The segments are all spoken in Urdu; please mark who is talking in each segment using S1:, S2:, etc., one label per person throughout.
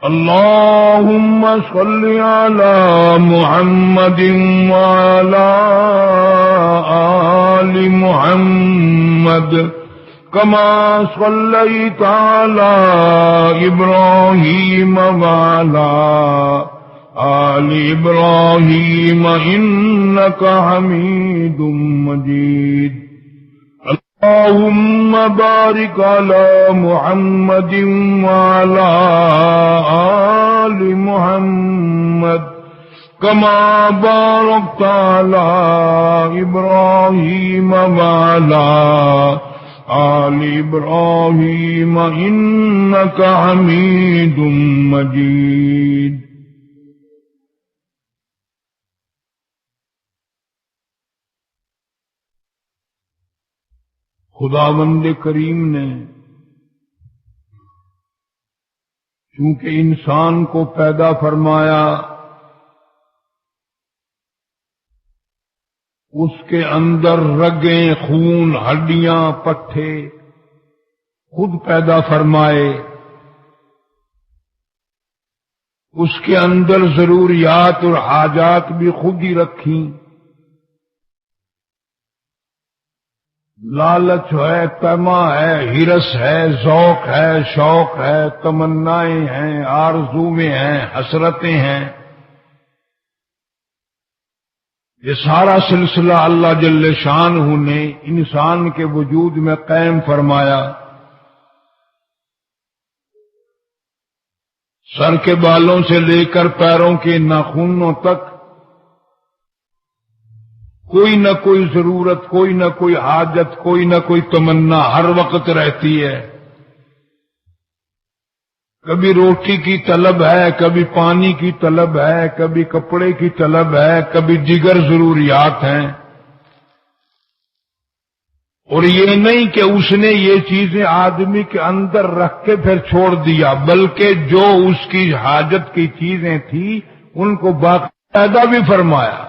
S1: اللهم صل على محمد وعلى آل محمد كما صليت على إبراهيم وعلى آل إبراهيم إنك حميد مجيد اللهم بارك على محمد وعلى آل محمد كما باركت على إبراهيم وعلى آل إبراهيم إنك حميد مجيد خداوند کریم نے چونکہ انسان کو پیدا فرمایا، اس کے اندر رگیں، خون، ہڈیاں، پٹھے خود پیدا فرمائے، اس کے اندر ضروریات اور حاجات بھی خود ہی رکھیں۔ لالچ ہے، طمع ہے، ہرس ہے، ذوق ہے، شوق ہے، تمنائیں ہیں، آرزویں ہیں، حسرتیں ہیں، یہ سارا سلسلہ اللہ جل شانہ نے انسان کے وجود میں قائم فرمایا۔ سر کے بالوں سے لے کر پیروں کے ناخنوں تک کوئی نہ کوئی ضرورت، کوئی نہ کوئی حاجت، کوئی نہ کوئی تمنا ہر وقت رہتی ہے۔ کبھی روٹی کی طلب ہے، کبھی پانی کی طلب ہے، کبھی کپڑے کی طلب ہے، کبھی دیگر ضروریات ہیں۔ اور یہ نہیں کہ اس نے یہ چیزیں آدمی کے اندر رکھ کے پھر چھوڑ دیا، بلکہ جو اس کی حاجت کی چیزیں تھیں ان کو باقاعدہ بھی فرمایا،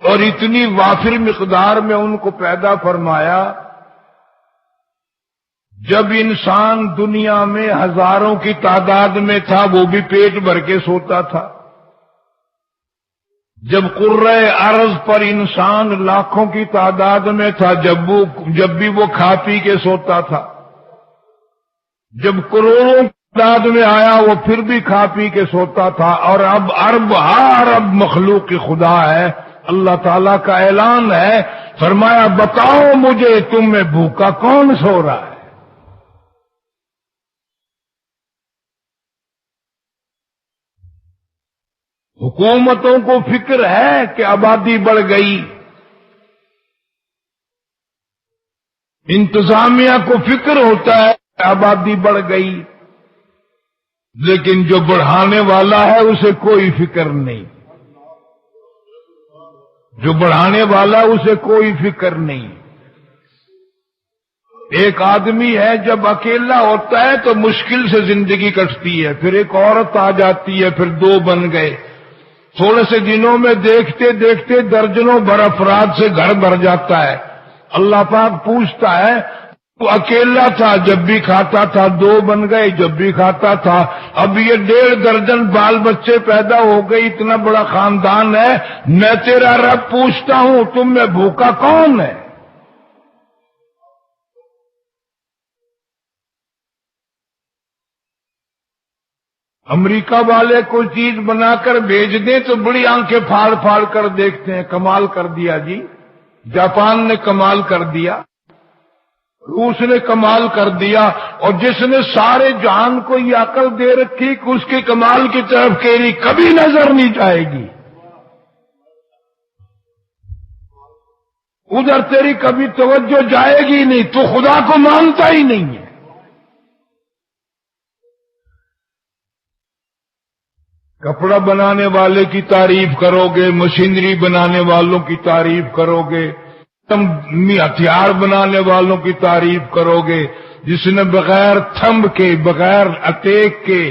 S1: اور اتنی وافر مقدار میں ان کو پیدا فرمایا۔ جب انسان دنیا میں ہزاروں کی تعداد میں تھا وہ بھی پیٹ بھر کے سوتا تھا، جب قرۂ ارض پر انسان لاکھوں کی تعداد میں تھا جب بھی وہ کھا پی کے سوتا تھا، جب کروڑوں کی تعداد میں آیا وہ پھر بھی کھا پی کے سوتا تھا، اور اب ارب ارب مخلوق کی خدا ہے۔ اللہ تعالیٰ کا اعلان ہے، فرمایا بتاؤ مجھے تم میں بھوکا کون سو رہا ہے؟ حکومتوں کو فکر ہے کہ آبادی بڑھ گئی، انتظامیہ کو فکر ہوتا ہے کہ آبادی بڑھ گئی، لیکن جو بڑھانے والا ہے اسے کوئی فکر نہیں، جو بڑھانے والا اسے کوئی فکر نہیں۔ ایک آدمی ہے جب اکیلا ہوتا ہے تو مشکل سے زندگی کٹتی ہے، پھر ایک عورت آ جاتی ہے، پھر دو بن گئے، تھوڑے سے دنوں میں دیکھتے دیکھتے درجنوں بھر افراد سے گھر بھر جاتا ہے۔ اللہ پاک پوچھتا ہے تو اکیلا تھا جب بھی کھاتا تھا، دو بن گئے جب بھی کھاتا تھا، اب یہ 1.5 درجن بال بچے پیدا ہو گئے، اتنا بڑا خاندان ہے، میں تیرا رب پوچھتا ہوں تم میں بھوکا کون ہے؟ امریکہ والے کوئی چیز بنا کر بھیج دیں تو بڑی آنکھیں پھاڑ پھاڑ کر دیکھتے ہیں، کمال کر دیا جی، جاپان نے کمال کر دیا، روس نے کمال کر دیا، اور جس نے سارے جہان کو یہ عقل دے رکھی کہ اس کے کمال کی طرف تیری کبھی نظر نہیں جائے گی، ادھر تیری کبھی توجہ جائے گی نہیں، تو خدا کو مانتا ہی نہیں ہے۔ کپڑا بنانے والے کی تعریف کرو گے، مشینری بنانے والوں کی تعریف کرو گے، تم ہتھیار بنانے والوں کی تعریف کرو گے، جس نے بغیر تھمب کے، بغیر اٹیک کے،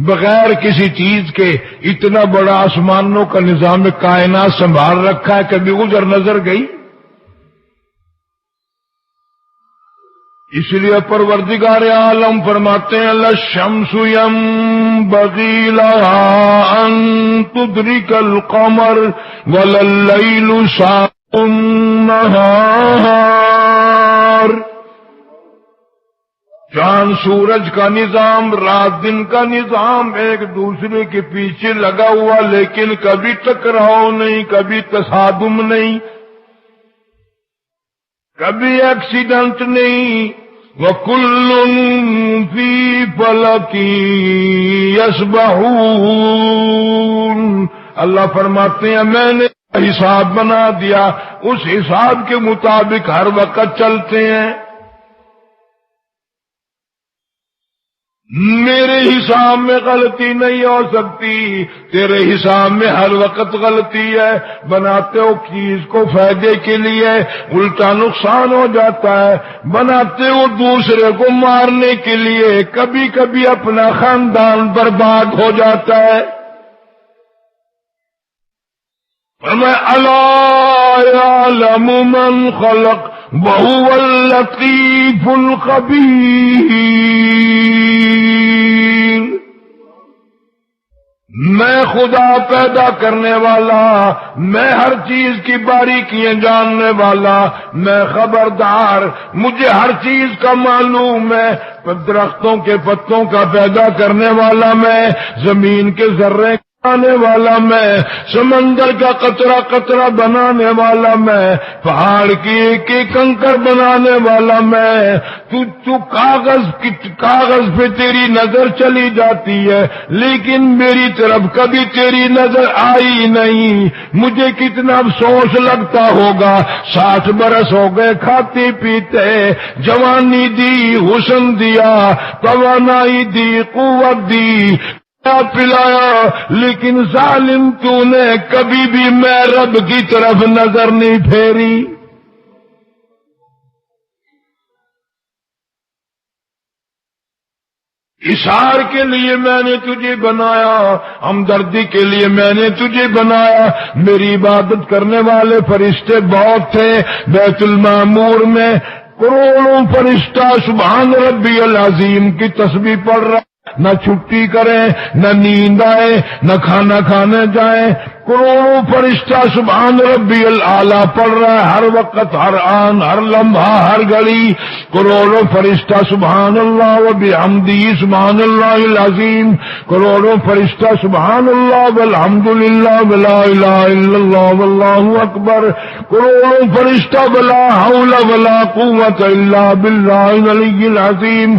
S1: بغیر کسی چیز کے اتنا بڑا آسمانوں کا نظام کائنات سنبھال رکھا ہے، کبھی ادھر نظر گئی؟ اس لیے پروردگار عالم فرماتے ہیں للشمس ينبغي لها ان تدرك القمر ولا الليل سابق النهار. چاند سورج کا نظام، رات دن کا نظام ایک دوسرے کے پیچھے لگا ہوا، لیکن کبھی ٹکراؤ نہیں، کبھی تصادم نہیں، کبھی ایکسیڈنٹ نہیں. وَكُلٌّ فِي فَلَكٍ يَسْبَحُونَ. اللہ فرماتے ہیں میں نے حساب بنا دیا، اس حساب کے مطابق ہر وقت چلتے ہیں. میرے حساب میں غلطی نہیں ہو سکتی، تیرے حساب میں ہر وقت غلطی ہے. بناتے ہو چیز کو فائدے کے لیے، الٹا نقصان ہو جاتا ہے. بناتے ہو دوسرے کو مارنے کے لیے، کبھی کبھی اپنا خاندان برباد ہو جاتا ہے. فرمایا الا یعلم من خلق وهو اللطیف الخبیر. میں خدا پیدا کرنے والا، میں ہر چیز کی باریکیاں جاننے والا، میں خبردار، مجھے ہر چیز کا معلوم ہے. درختوں کے پتوں کا پیدا کرنے والا میں، زمین کے ذرے بنانے والا میں، سمندر کا قطرہ قطرہ بنانے والا میں، پہاڑ کی ایک ایک کنکر بنانے والا میں. تو کاغذ پہ تیری نظر چلی جاتی ہے، لیکن میری طرف کبھی تیری نظر آئی نہیں. مجھے کتنا افسوس لگتا ہوگا. 60 برس ہو گئے کھاتے پیتے، جوانی دی، حسن دیا، توانائی دی، قوت دی، پلایا، لیکن ظالم تو نے کبھی بھی میں رب کی طرف نظر نہیں پھیری. اظہار کے لیے میں نے تجھے بنایا، ہمدردی کے لیے میں نے تجھے بنایا. میری عبادت کرنے والے فرشتے بہت تھے. بیت المعمور میں کروڑوں فرشتہ سبحان ربی العظیم کی تسبیح پڑھ رہا، نہ چھٹی کریں، نہ نیند آئے، نہ کھانا کھانے جائیں. کروڑوں فرشتہ سبحان ربی الاعلیٰ پڑھ رہا ہے ہر وقت، ہر آن، ہر لمحہ، ہر گھڑی. کروڑوں فرشتہ سبحان اللہ و بحمدہ سبحان اللہ العظیم. کروڑوں فرشتہ سبحان اللہ والحمد للہ ولا الہ الا اللہ واللہ اکبر. کروڑوں فرشتہ ولا حول ولا قوت الا باللہ العلی العظیم.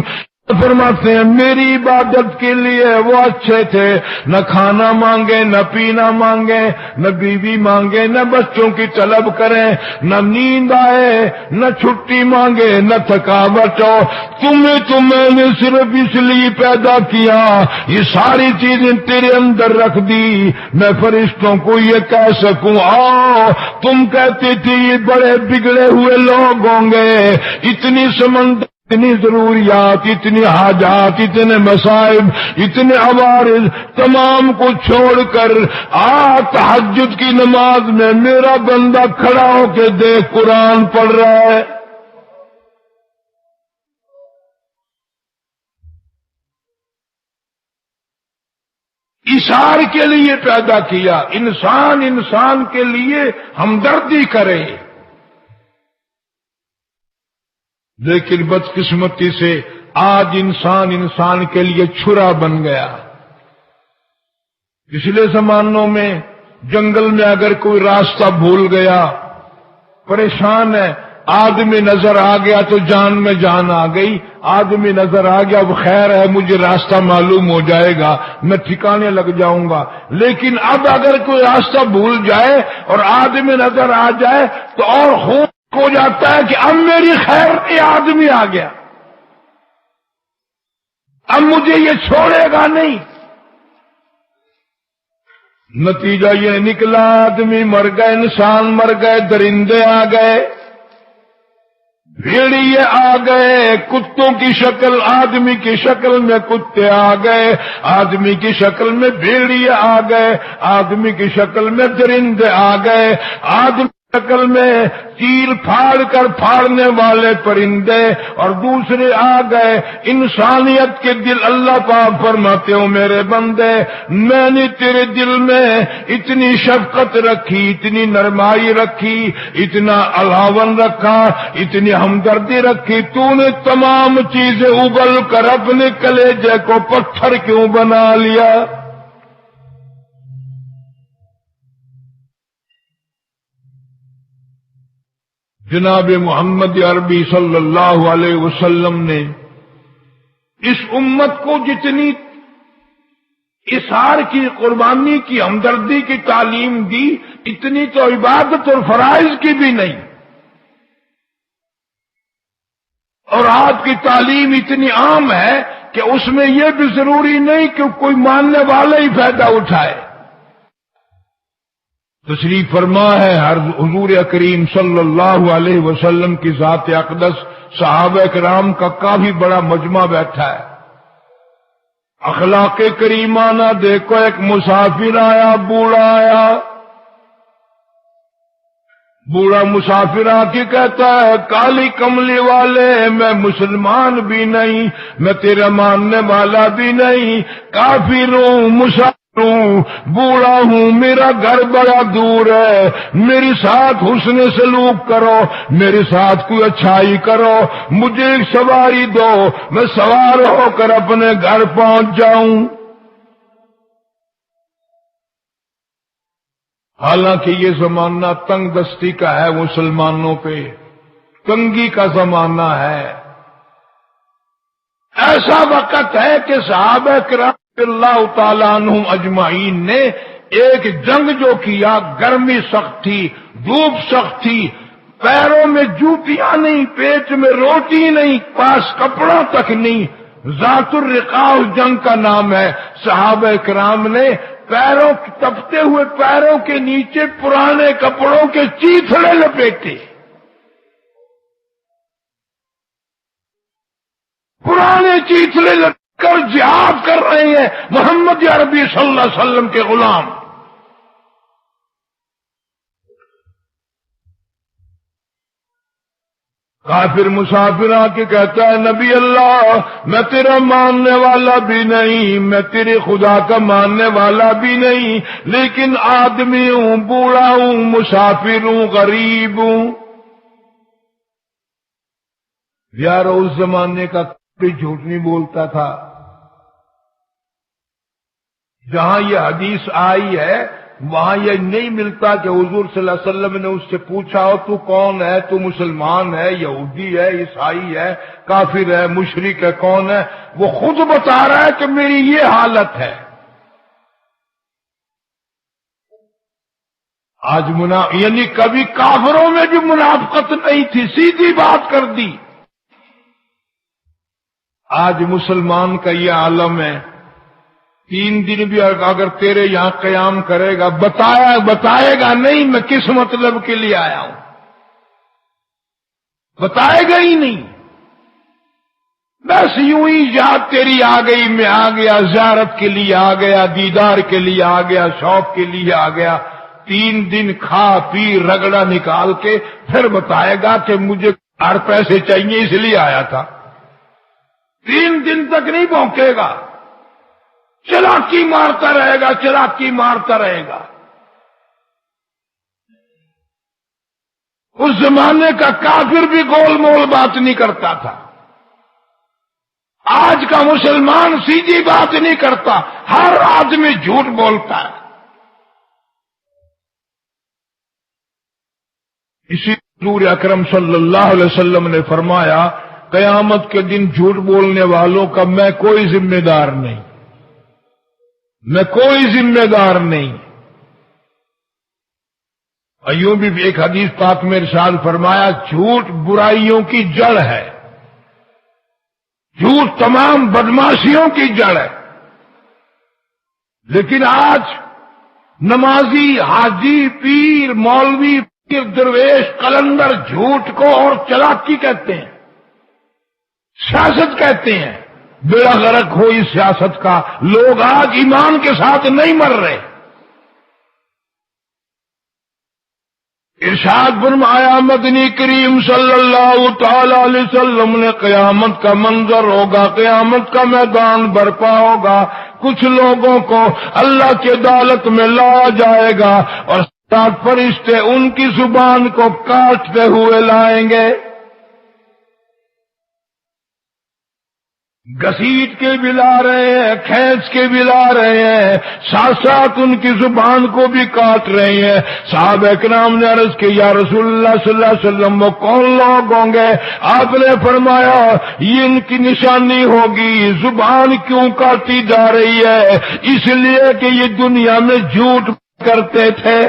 S1: فرماتے ہیں میری عبادت کے لیے وہ اچھے تھے، نہ کھانا مانگے، نہ پینا مانگے، نہ بیوی مانگے، نہ بچوں کی طلب کریں، نہ نیند آئے، نہ چھٹی مانگے، نہ تھکاوٹ ہو. تمہیں تو میں نے صرف اس لیے پیدا کیا، یہ ساری چیزیں تیرے اندر رکھ دی، میں فرشتوں کو یہ کہہ سکوں آؤ. تم کہتے تھے یہ بڑے بگڑے ہوئے لوگ ہوں گے، اتنی سمندر، اتنی ضروریات، اتنی حاجات، اتنے مصائب، اتنے عوارض، تمام کو چھوڑ کر تہجد کی نماز میں میرا بندہ کھڑا ہو کے دیکھ قرآن پڑھ رہا ہے. اشار کے لیے پیدا کیا، انسان کے لیے ہمدردی کرے. لیکن بدقسمتی سے آج انسان کے لیے چھرا بن گیا. پچھلے زمانوں میں جنگل میں اگر کوئی راستہ بھول گیا، پریشان ہے، آدمی نظر آ گیا تو جان میں جان آ گئی. آدمی نظر آ گیا، اب خیر ہے مجھے راستہ معلوم ہو جائے گا، میں ٹھکانے لگ جاؤں گا. لیکن اب اگر کوئی راستہ بھول جائے اور آدمی نظر آ جائے تو اور خوب ہو جاتا ہے کہ اب میری خیر یہ آدمی آ گیا، اب مجھے یہ چھوڑے گا نہیں. نتیجہ یہ نکلا آدمی مر گئے، انسان مر گئے، درندے آ گئے، بھیڑیے آ گئے، کتوں کی شکل، آدمی کی شکل میں کتے آ گئے، آدمی کی شکل میں بھیڑیے آ گئے، آدمی کی شکل میں درندے آ گئے، آدمی شکل میں چیر پھاڑ کر پھاڑنے والے پرندے، اور دوسرے آ گئے انسانیت کے دل۔ اللہ پاک فرماتے ہو میرے بندے، میں نے تیرے دل میں اتنی شفقت رکھی، اتنی نرمائی رکھی، اتنا الاون رکھا، اتنی ہمدردی رکھی، تو نے تمام چیزیں اگل کر اپنے کلیجے کو پتھر کیوں بنا لیا؟ جناب محمد عربی صلی اللہ علیہ وسلم نے اس امت کو جتنی اثار کی، قربانی کی، ہمدردی کی تعلیم دی، اتنی تو عبادت اور فرائض کی بھی نہیں۔ اور آپ کی تعلیم اتنی عام ہے کہ اس میں یہ بھی ضروری نہیں کہ کوئی ماننے والا ہی فائدہ اٹھائے۔ تشریف فرما ہے حضور کریم صلی اللہ علیہ وسلم کی ذات اقدس، صحابہ کرام کا کافی بڑا مجمع بیٹھا ہے۔ اخلاق کریمانہ دیکھو، ایک مسافر آیا، بوڑھا آیا، بوڑھا مسافر آ کے کہتا ہے کالی کملی والے، میں مسلمان بھی نہیں، میں تیرا ماننے والا بھی نہیں، کافر ہوں، مسافر ہوں، بوڑھا ہوں، میرا گھر بڑا دور ہے، میرے ساتھ حسن سلوک کرو، میرے ساتھ کوئی اچھائی کرو، مجھے ایک سواری دو، میں سوار ہو کر اپنے گھر پہنچ جاؤں۔ حالانکہ یہ زمانہ تنگ دستی کا ہے، مسلمانوں پہ تنگی کا زمانہ ہے۔ ایسا وقت ہے کہ صحابہ کرام اللہ تعالیٰ عنہم اجمعین نے ایک جنگ جو کیا، گرمی سخت تھی، دھوپ سخت تھی، پیروں میں جوتیاں نہیں، پیٹ میں روٹی نہیں، پاس کپڑا تک نہیں، ذات الرقاع اس جنگ کا نام ہے۔ صحابہ کرام نے پیروں تپتے ہوئے پیروں کے نیچے پرانے کپڑوں کے چیتھڑے لپیٹے، پرانے چیتھڑے لپیٹ کر جہاد کر رہے ہیں محمد عربی صلی اللہ علیہ وسلم کے غلام۔ کافر مسافر آ کے کہتا ہے نبی اللہ، میں تیرا ماننے والا بھی نہیں، میں تیرے خدا کا ماننے والا بھی نہیں، لیکن آدمی ہوں، بوڑھا ہوں، مسافر ہوں، غریب ہوں۔ یار اس زمانے کا کوئی جھوٹ نہیں بولتا تھا۔ جہاں یہ حدیث آئی ہے وہاں یہ نہیں ملتا کہ حضور صلی اللہ علیہ وسلم نے اس سے پوچھا ہو تو کون ہے، تو مسلمان ہے، یہودی ہے، عیسائی ہے، کافر ہے، مشرک ہے، کون ہے؟ وہ خود بتا رہا ہے کہ میری یہ حالت ہے۔ آج یعنی کبھی کافروں میں بھی منافقت نہیں تھی، سیدھی بات کر دی۔ آج مسلمان کا یہ عالم ہے، 3 دن بھی اگر تیرے یہاں قیام کرے گا، بتائے گا نہیں میں کس مطلب کے لیے آیا ہوں، بتائے گا ہی نہیں، بس یوں ہی یاد تیری آ گئی، میں آ گیا، زیارت کے لیے آ گیا، دیدار کے لیے آ گیا، شوق کے لیے آ گیا۔ 3 دن کھا پی رگڑا نکال کے پھر بتائے گا کہ مجھے 4 پیسے چاہیے اس لیے آیا تھا۔ 3 دن تک نہیں پہنچے گا، چلاکی مارتا رہے گا، چلاکی مارتا رہے گا۔ اس زمانے کا کافر بھی گول مول بات نہیں کرتا تھا، آج کا مسلمان سیدھی بات نہیں کرتا، ہر آدمی جھوٹ بولتا ہے۔ اسی حضور اکرم صلی اللہ علیہ وسلم نے فرمایا قیامت کے دن جھوٹ بولنے والوں کا میں کوئی ذمہ دار نہیں، میں کوئی ذمہ دار نہیں۔ ایوں بھی ایک حدیث پاک میں ارشاد فرمایا جھوٹ برائیوں کی جڑ ہے، جھوٹ تمام بدماشیوں کی جڑ ہے۔ لیکن آج نمازی، حاجی، پیر، مولوی، پیر، درویش، قلندر جھوٹ کو اور چلاکی کہتے ہیں، سیاست کہتے ہیں۔ بیڑا غرق ہو اس سیاست کا، لوگ آج ایمان کے ساتھ نہیں مر رہے۔ ارشاد فرمایا مدنی کریم صلی اللہ تعالی علیہ وسلم نے قیامت کا منظر ہوگا، قیامت کا میدان برپا ہوگا، کچھ لوگوں کو اللہ کی عدالت میں لایا جائے گا اور سات فرشتے ان کی زبان کو کاٹتے ہوئے لائیں گے، گھسیٹ کے بھی لا رہے ہیں، کھینچ کے بھی لا رہے ہیں، ساتھ ساتھ ان کی زبان کو بھی کاٹ رہے ہیں۔ صحابہ کرام نے عرض کی یا رسول اللہ صلی اللہ علیہ وسلم وہ کون لوگ ہوں گے؟ آپ نے فرمایا یہ ان کی نشانی ہوگی، زبان کیوں کاٹی جا رہی ہے؟ اس لیے کہ یہ دنیا میں جھوٹ کرتے تھے۔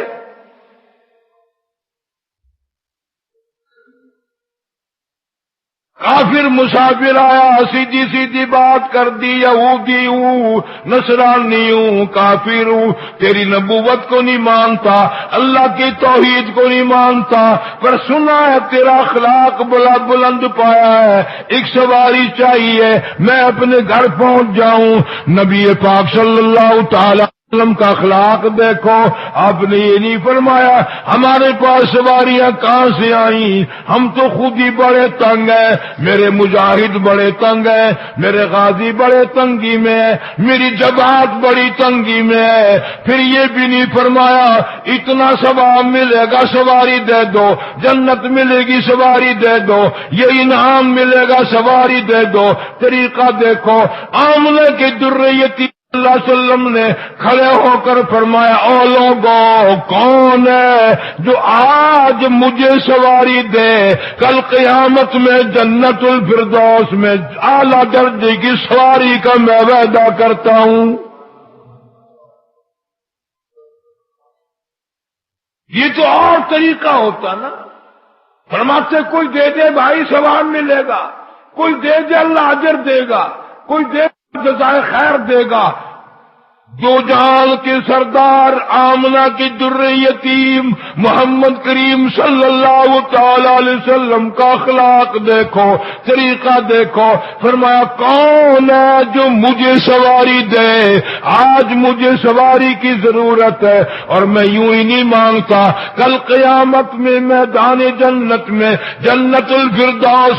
S1: کافر مسافر آیا، سیدھی سیدھی بات کر دی، یہودی ہوں، نصرانی ہوں، کافر ہوں، تیری نبوت کو نہیں مانتا، اللہ کی توحید کو نہیں مانتا، پر سنا ہے تیرا اخلاق بلا بلند پایا ہے، ایک سواری چاہیے، میں اپنے گھر پہنچ جاؤں۔ نبی پاک صلی اللہ تعالی وسلم کا اخلاق دیکھو، آپ نے یہ نہیں فرمایا ہمارے پاس سواریاں کہاں سے آئیں، ہم تو خود ہی بڑے تنگ ہیں، میرے مجاہد بڑے تنگ ہیں، میرے غازی بڑے تنگی میں ہے، میری جماعت بڑی تنگی میں ہے۔ پھر یہ بھی نہیں فرمایا اتنا ثواب ملے گا سواری دے دو، جنت ملے گی سواری دے دو، یہ انعام ملے گا سواری دے دو۔ طریقہ دیکھو، آمنے کی درریتی اللہ علیہ وسلم نے کھڑے ہو کر فرمایا او لوگوں، کون ہے جو آج مجھے سواری دے، کل قیامت میں جنت الفردوس میں اعلیٰ درجے کی سواری کا میں وعدہ کرتا ہوں۔ یہ تو اور طریقہ ہوتا نا، فرماتے کوئی دے دے بھائی ثواب ملے گا، کوئی دے دے اللہ اجر دے گا، کوئی دے جزائے خیر دے گا۔ دو جہان کے سردار آمنہ کی در یتیم محمد کریم صلی اللہ تعالی علیہ وسلم کا اخلاق دیکھو، طریقہ دیکھو، فرمایا کون ہے جو مجھے سواری دے، آج مجھے سواری کی ضرورت ہے اور میں یوں ہی نہیں مانگتا، کل قیامت میں میدان جنت میں جنت الفردوس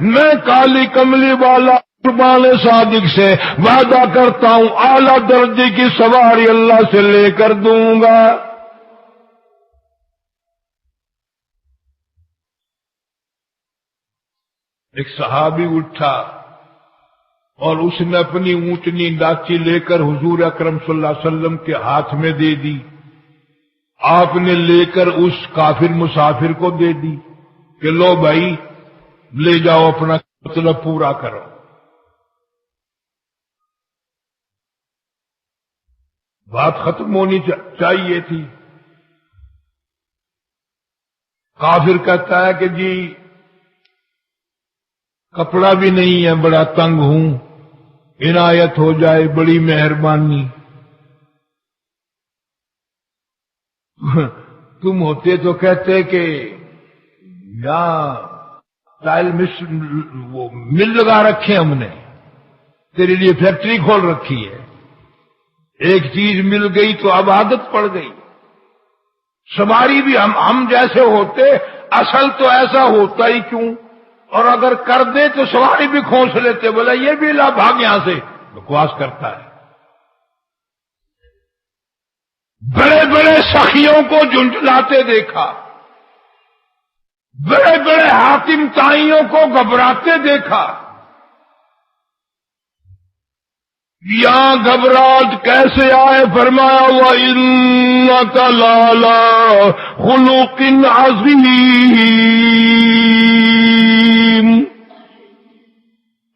S1: میں کالی کملی والا قربان صادق سے وعدہ کرتا ہوں اعلیٰ درجے کی سواری اللہ سے لے کر دوں گا۔ ایک صحابی اٹھا اور اس نے اپنی اونٹنی ڈاچی لے کر حضور اکرم صلی اللہ علیہ وسلم کے ہاتھ میں دے دی، آپ نے لے کر اس کافر مسافر کو دے دی کہ لو بھائی لے جاؤ، اپنا مطلب پورا کرو۔ بات ختم ہونی چاہیے تھی۔ کافر کہتا ہے کہ جی کپڑا بھی نہیں ہے، بڑا تنگ ہوں، عنایت ہو جائے، بڑی مہربانی۔ تم ہوتے تو کہتے کہ یہاں ٹائل مل لگا رکھے ہم نے، تیرے لیے فیکٹری کھول رکھی ہے، ایک چیز مل گئی تو اب عادت پڑ گئی۔ سواری بھی ہم جیسے ہوتے، اصل تو ایسا ہوتا ہی کیوں، اور اگر کر دے تو سواری بھی کھونس لیتے، بولا یہ بھی لا بھاگ یہاں سے، بکواس کرتا ہے۔ بڑے بڑے سخیوں کو جھنجھلاتے دیکھا، بڑے بڑے حاکم تائیوں کو گھبراتے دیکھا، یہاں گھبراہٹ کیسے آئے؟ فرمایا وَإِنَّكَ لَعَلَىٰ خُلُقٍ عَظِيمٍ،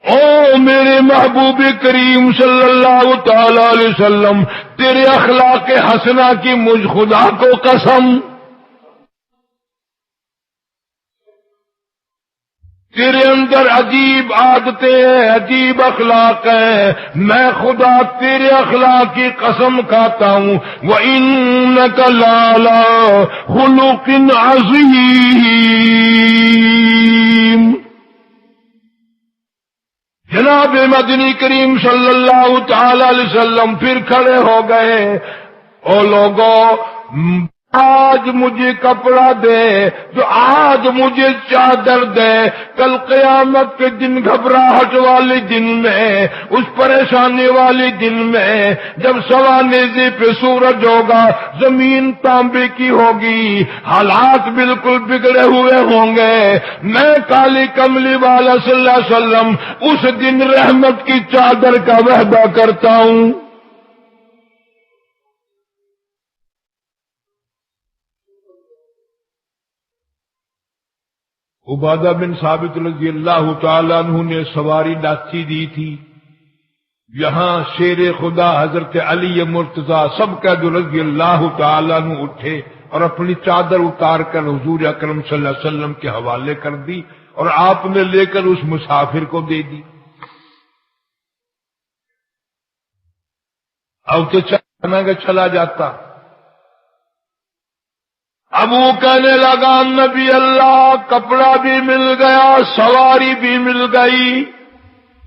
S1: او میرے محبوب کریم صلی اللہ تعالی علیہ وسلم، تیرے اخلاق حسنہ کی مجھ خدا کو قسم، تیرے اندر عجیب عادتیں ہیں، عجیب اخلاق ہیں، میں خدا تیرے اخلاق کی قسم کھاتا ہوں۔ وَإِنَّكَ لَعَلَىٰ خُلُقٍ عَظِيمٍ۔ جناب مدنی کریم صلی اللہ تعالی علیہ وسلم پھر کھڑے ہو گئے، او لوگوں آج مجھے کپڑا دے، جو آج مجھے چادر دے، کل قیامت کے دن گھبراہٹ والے دن میں، اس پریشانی والے دن میں، جب سوا نیزے پہ سورج ہوگا، زمین تانبے کی ہوگی، حالات بالکل بگڑے ہوئے ہوں گے، میں کالی کملی والا صلی اللہ علیہ وسلم اس دن رحمت کی چادر کا وعدہ کرتا ہوں۔ عبادہ بن ثابت رضی اللہ تعالیٰ عنہ نے سواری لاچی دی تھی، یہاں شیر خدا حضرت علی مرتضیٰ سب کا جو رضی اللہ تعالیٰ عنہ اٹھے اور اپنی چادر اتار کر حضور اکرم صلی اللہ علیہ وسلم کے حوالے کر دی، اور آپ نے لے کر اس مسافر کو دے دی۔ اب تو چلا جاتا۔ اب وہ کہنے لگا نبی اللہ، کپڑا بھی مل گیا، سواری بھی مل گئی،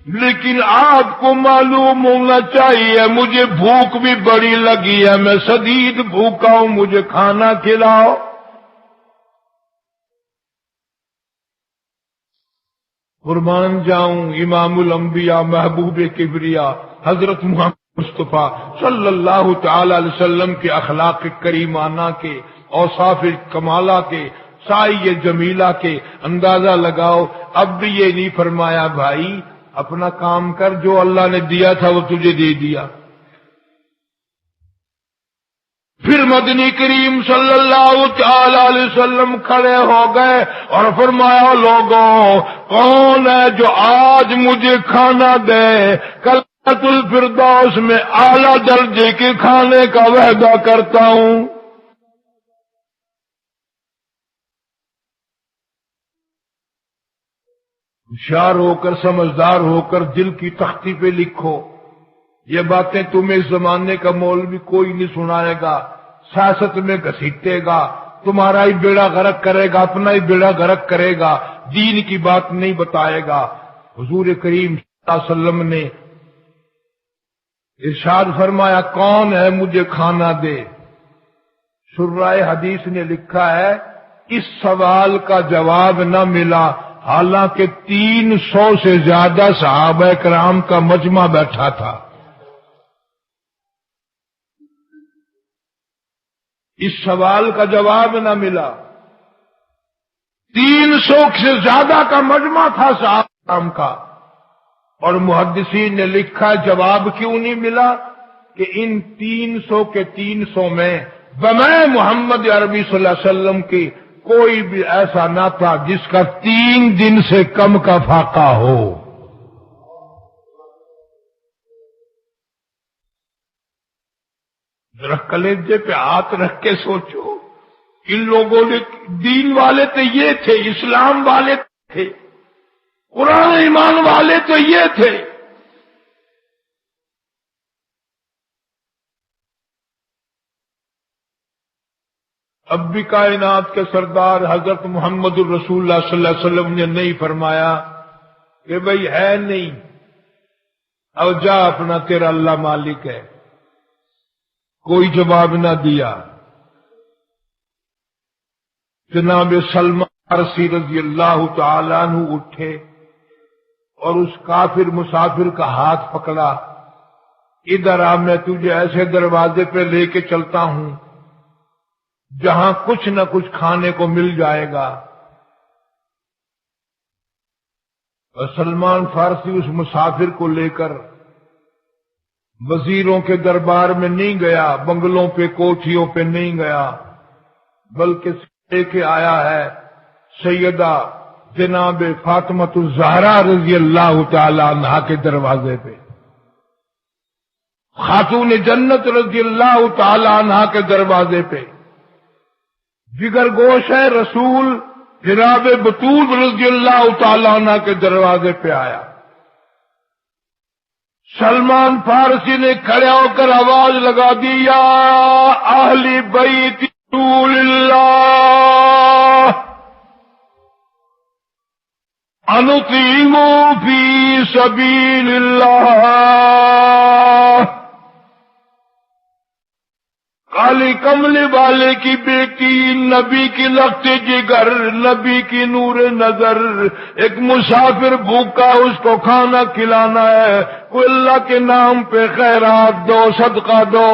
S1: لیکن آپ کو معلوم ہونا چاہیے مجھے بھوک بھی بڑی لگی ہے، میں شدید بھوکا ہوں، مجھے کھانا کھلاؤ۔ قربان جاؤں امام الانبیاء محبوب کبریا حضرت محمد مصطفیٰ صلی اللہ تعالی علیہ وسلم کے اخلاق کریمانہ کے، اوصاف کمالہ کے، سائی جمیلہ کے اندازہ لگاؤ۔ اب بھی یہ نہیں فرمایا بھائی اپنا کام کر، جو اللہ نے دیا تھا وہ تجھے دے دیا۔ پھر مدنی کریم صلی اللہ تعالی علیہ وسلم کھڑے ہو گئے اور فرمایا لوگوں، کون ہے جو آج مجھے کھانا دے، کل الفردوس میں اعلیٰ درجے کے کھانے کا وعدہ کرتا ہوں۔ ہوشیار ہو کر، سمجھدار ہو کر دل کی تختی پہ لکھو، یہ باتیں تمہیں اس زمانے کا مولوی کوئی نہیں سنائے گا، سیاست میں گھسیٹے گا، تمہارا ہی بیڑا غرق کرے گا، اپنا ہی بیڑا غرق کرے گا، دین کی بات نہیں بتائے گا۔ حضور کریم صلی اللہ علیہ وسلم نے ارشاد فرمایا کون ہے مجھے کھانا دے۔ شرائے حدیث نے لکھا ہے اس سوال کا جواب نہ ملا، حالانکہ 300 سے زیادہ صحابہ کرام کا مجمع بیٹھا تھا۔ اس سوال کا جواب نہ ملا، 300 سے زیادہ کا مجمع تھا صحابہ کرام کا، اور محدثین نے لکھا جواب کیوں نہیں ملا کہ ان 300 کے 300 میں بمائے محمد عربی صلی اللہ علیہ وسلم کی کوئی بھی ایسا نہ تھا جس کا 3 دن سے کم کا فاقہ ہو۔ ذرا کلیجے پہ ہاتھ رکھ کے سوچو، ان لوگوں نے دین والے تو یہ تھے، اسلام والے تھے، قرآن ایمان والے تو یہ تھے، اب بھی کائنات کے سردار حضرت محمد الرسول اللہ صلی اللہ علیہ وسلم نے نہیں فرمایا کہ بھئی ہے نہیں، اب جا اپنا تیرا اللہ مالک ہے، کوئی جواب نہ دیا۔ جناب سلمان فارسی رضی اللہ تعالیٰ عنہ اٹھے اور اس کافر مسافر کا ہاتھ پکڑا، ادھر آ میں تجھے ایسے دروازے پہ لے کے چلتا ہوں جہاں کچھ نہ کچھ کھانے کو مل جائے گا۔ اور سلمان فارسی اس مسافر کو لے کر وزیروں کے دربار میں نہیں گیا، بنگلوں پہ کوٹھیوں پہ نہیں گیا، بلکہ لے کے آیا ہے سیدہ جناب فاطمہ الزہرا رضی اللہ تعالی عنہا کے دروازے پہ، خاتون جنت رضی اللہ تعالی عنہا کے دروازے پہ، جگر گوش ہے رسول جناب بطول رضی اللہ تعالی عنہ کے دروازے پہ آیا۔ سلمان فارسی نے کھڑے ہو کر آواز لگا دی، یا اہل بیت رسول اللہ انطعموا فی سبیل اللہ، کالی کملی والے کی بیٹی، نبی کی لخت جگر، نبی کی نور نظر، ایک مسافر بھوکا، اس کو کھانا کھلانا ہے، کوئی اللہ کے نام پہ خیرات دو، صدقہ دو۔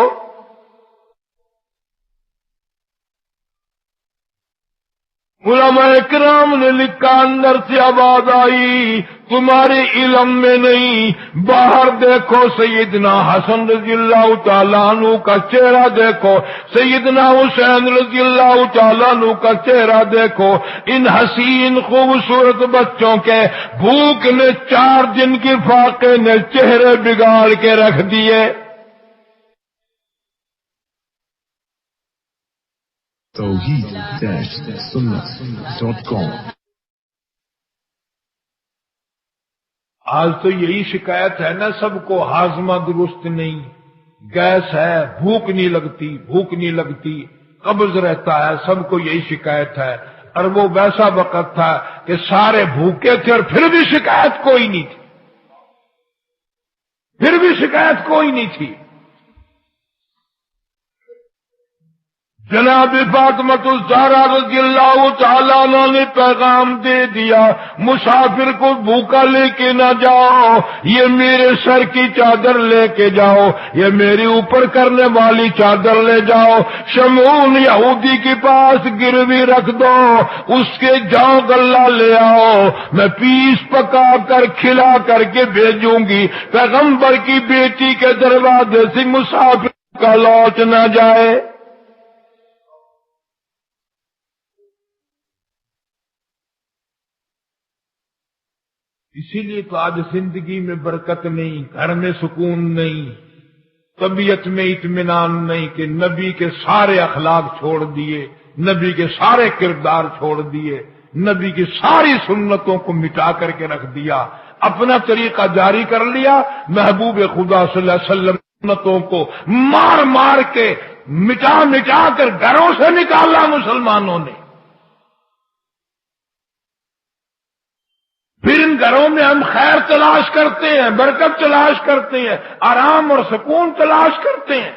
S1: علماء کرام نے لکھا، اندر سے آواز آئی، تمہارے علم میں نہیں، باہر دیکھو، سیدنا حسن رضی اللہ تعالیٰ عنہ کا چہرہ دیکھو، سیدنا حسین رضی اللہ تعالیٰ عنہ کا چہرہ دیکھو، ان حسین خوبصورت بچوں کے بھوک نے 4 دن کی فاقے نے چہرے بگاڑ کے رکھ دیے۔
S2: توحید-سنت.com
S1: آج تو یہی شکایت ہے نا سب کو، ہاضمہ درست نہیں، گیس ہے، بھوک نہیں لگتی، قبض رہتا ہے، سب کو یہی شکایت ہے۔ اور وہ ویسا وقت تھا کہ سارے بھوکے تھے اور پھر بھی شکایت کوئی نہیں تھی، جناب فاطمۃ الزہرا رضی اللہ تعالیٰ عنہ نے پیغام دے دیا، مسافر کو بھوکا لے کے نہ جاؤ، یہ میرے سر کی چادر لے کے جاؤ، یہ میرے اوپر کرنے والی چادر لے جاؤ، شمعون یہودی کے پاس گروی رکھ دو، اس کے جاؤ غلہ لے آؤ، میں پیس پکا کر کھلا کر کے بھیجوں گی، پیغمبر کی بیٹی کے دروازے سے مسافر کا لوٹ نہ جائے۔ اسی لیے تو آج زندگی میں برکت نہیں، گھر میں سکون نہیں، طبیعت میں اطمینان نہیں، کہ نبی کے سارے اخلاق چھوڑ دیے، نبی کے سارے کردار چھوڑ دیے، نبی کی ساری سنتوں کو مٹا کر کے رکھ دیا، اپنا طریقہ جاری کر لیا، محبوب خدا صلی اللہ علیہ وسلم سنتوں کو مار مار کے مٹا کر گھروں سے نکالا مسلمانوں نے۔ پھر ان گھروں میں ہم خیر تلاش کرتے ہیں، برکت تلاش کرتے ہیں، آرام اور سکون تلاش کرتے ہیں۔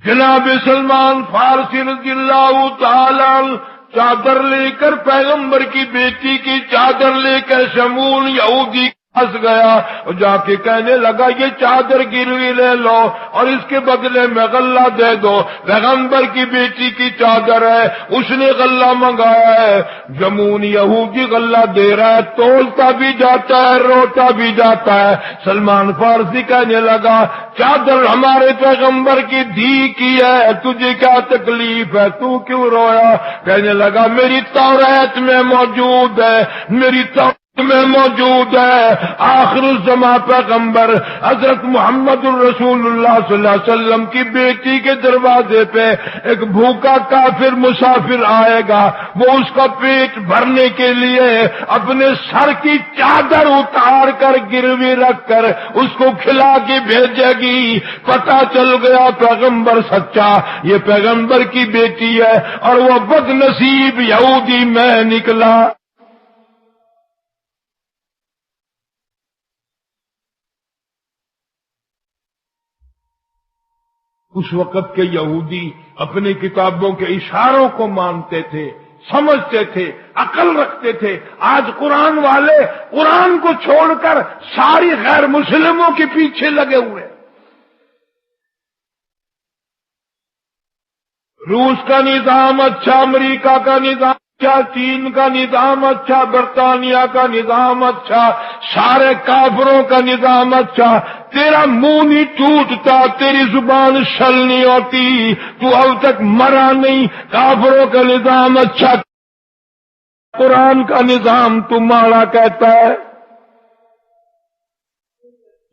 S1: جناب سلمان فارسی رضی اللہ تعالی چادر لے کر، پیغمبر کی بیٹی کی چادر لے کر شمعون یہودی پھنس گیا اور جا کے کہنے لگا، یہ چادر گروی لے لو اور اس کے بدلے میں غلہ دے دو، پیغمبر کی بیٹی کی چادر ہے، اس نے غلہ منگایا ہے، شمعون یہودی غلہ دے رہا ہے، تولتا بھی جاتا ہے، روتا بھی جاتا ہے۔ سلمان فارسی کہنے لگا، چادر ہمارے پیغمبر کی دھی کی ہے، تجھے کیا تکلیف ہے، تو کیوں رویا؟ کہنے لگا، میری توریت میں موجود ہے، میری توریت میں موجود ہے، آخر الزمان پیغمبر حضرت محمد الرسول اللہ صلی اللہ علیہ وسلم کی بیٹی کے دروازے پہ ایک بھوکا کافر مسافر آئے گا، وہ اس کا پیٹ بھرنے کے لیے اپنے سر کی چادر اتار کر گروی رکھ کر اس کو کھلا کے بھیجے گی۔ پتہ چل گیا پیغمبر سچا، یہ پیغمبر کی بیٹی ہے، اور وہ بد نصیب یہودی میں نکلا۔ اس وقت کے یہودی اپنی کتابوں کے اشاروں کو مانتے تھے، سمجھتے تھے، عقل رکھتے تھے۔ آج قرآن والے قرآن کو چھوڑ کر ساری غیر مسلموں کے پیچھے لگے ہوئے۔ روس کا نظام اچھا، امریکہ کا نظام اچھا، چین کا نظام اچھا، برطانیہ کا نظام اچھا، سارے کافروں کا نظام اچھا، تیرا منہ نہیں ٹوٹتا، تیری زبان شل نہیں ہوتی، تو اب تک مرا نہیں۔ کافروں کا نظام اچھا، قرآن کا نظام تمہارا کہتا ہے۔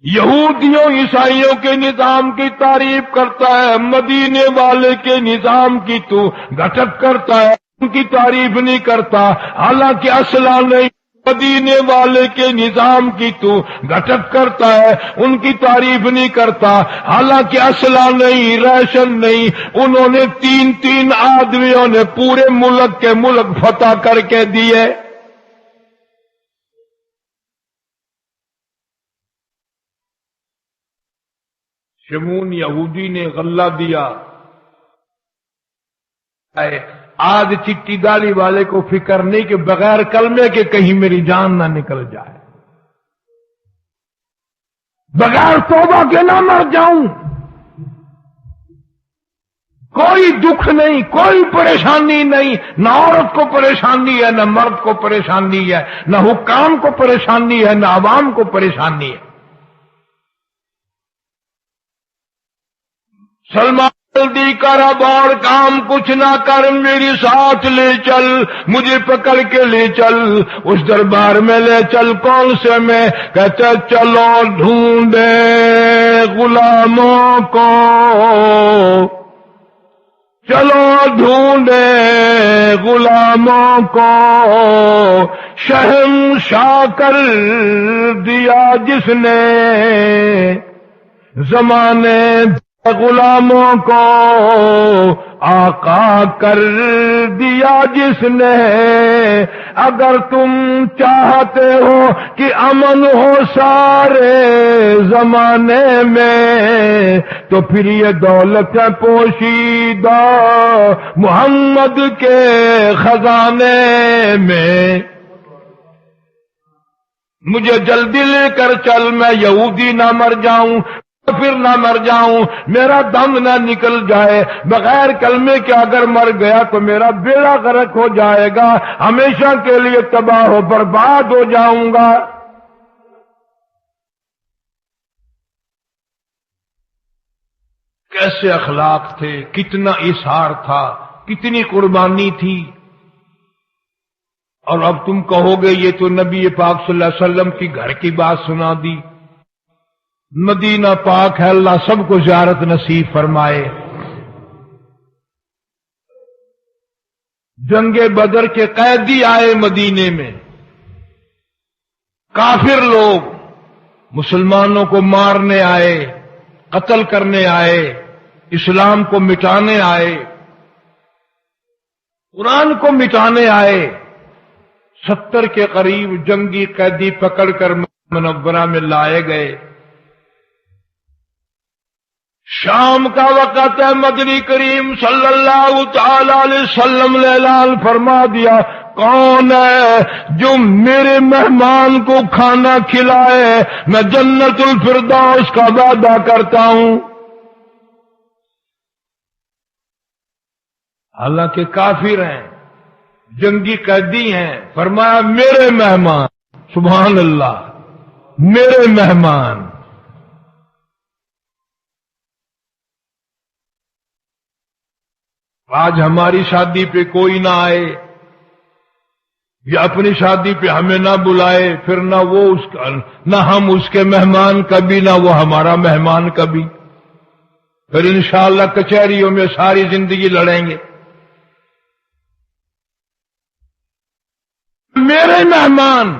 S1: یہودیوں عیسائیوں کے نظام کی تعریف کرتا ہے، مدینے والے کے نظام کی تو گھٹت کرتا ہے، ان کی تعریف نہیں کرتا، حالانکہ اصلہ نہیں۔ مدینے والے کے نظام کی تو گھٹت کرتا ہے، ان کی تعریف نہیں کرتا، حالانکہ اصلہ نہیں، ریشن نہیں۔ انہوں نے 3 آدمیوں نے پورے ملک کے ملک فتح کر کے دیے۔ شمون یہودی نے غلہ دیا، آج چٹی داڑھی والے کو فکر نہیں کہ بغیر کلمے کے کہیں میری جان نہ نکل جائے، بغیر توبہ کے نہ مر جاؤں۔ کوئی دکھ نہیں، کوئی پریشانی نہیں، نہ عورت کو پریشانی ہے، نہ مرد کو پریشانی ہے، نہ حکام کو پریشانی ہے، نہ عوام کو پریشانی ہے۔ سلمان جلدی کر، اب اور کام کچھ نہ کر، میری ساتھ لے چل، مجھے پکڑ کے لے چل، اس دربار میں لے چل۔ کون سے میں؟ کہتے چلو ڈھونڈے غلاموں کو، چلو ڈھونڈے غلاموں کو، شہنشاہ کر دیا جس نے زمانے غلاموں کو، آقا کر دیا جس نے۔ اگر تم چاہتے ہو کہ امن ہو سارے زمانے میں، تو پھر یہ دولت پوشیدہ محمد کے خزانے میں۔ مجھے جلدی لے کر چل، میں یہودی نہ مر جاؤں، پھر نہ مر جاؤں، میرا دم نہ نکل جائے۔ بغیر کلمے کے اگر مر گیا تو میرا بیڑا غرق ہو جائے گا، ہمیشہ کے لیے تباہ و برباد ہو جاؤں گا۔ کیسے اخلاق تھے، کتنا اظہار تھا، کتنی قربانی تھی۔ اور اب تم کہو گے یہ تو نبی پاک صلی اللہ علیہ وسلم کی گھر کی بات سنا دی۔ مدینہ پاک ہے، اللہ سب کو زیارت نصیب فرمائے۔ جنگ بدر کے قیدی آئے مدینے میں، کافر لوگ مسلمانوں کو مارنے آئے، قتل کرنے آئے، اسلام کو مٹانے آئے، قرآن کو مٹانے آئے۔ 70 کے قریب جنگی قیدی پکڑ کر منورہ میں لائے گئے۔ شام کا وقت ہے، مدنی کریم صلی اللہ تعالی علیہ وسلم نے اعلان فرما دیا، کون ہے جو میرے مہمان کو کھانا کھلائے، میں جنت الفردوس کا وعدہ کرتا ہوں۔ حالانکہ کافر ہیں، جنگی قیدی ہیں، فرمایا میرے مہمان، سبحان اللہ، میرے مہمان۔ آج ہماری شادی پہ کوئی نہ آئے، یا اپنی شادی پہ ہمیں نہ بلائے، پھر نہ وہ اس کا، نہ ہم اس کے مہمان کبھی، نہ وہ ہمارا مہمان کبھی، پھر انشاءاللہ کچہریوں میں ساری زندگی لڑیں گے۔ میرے مہمان۔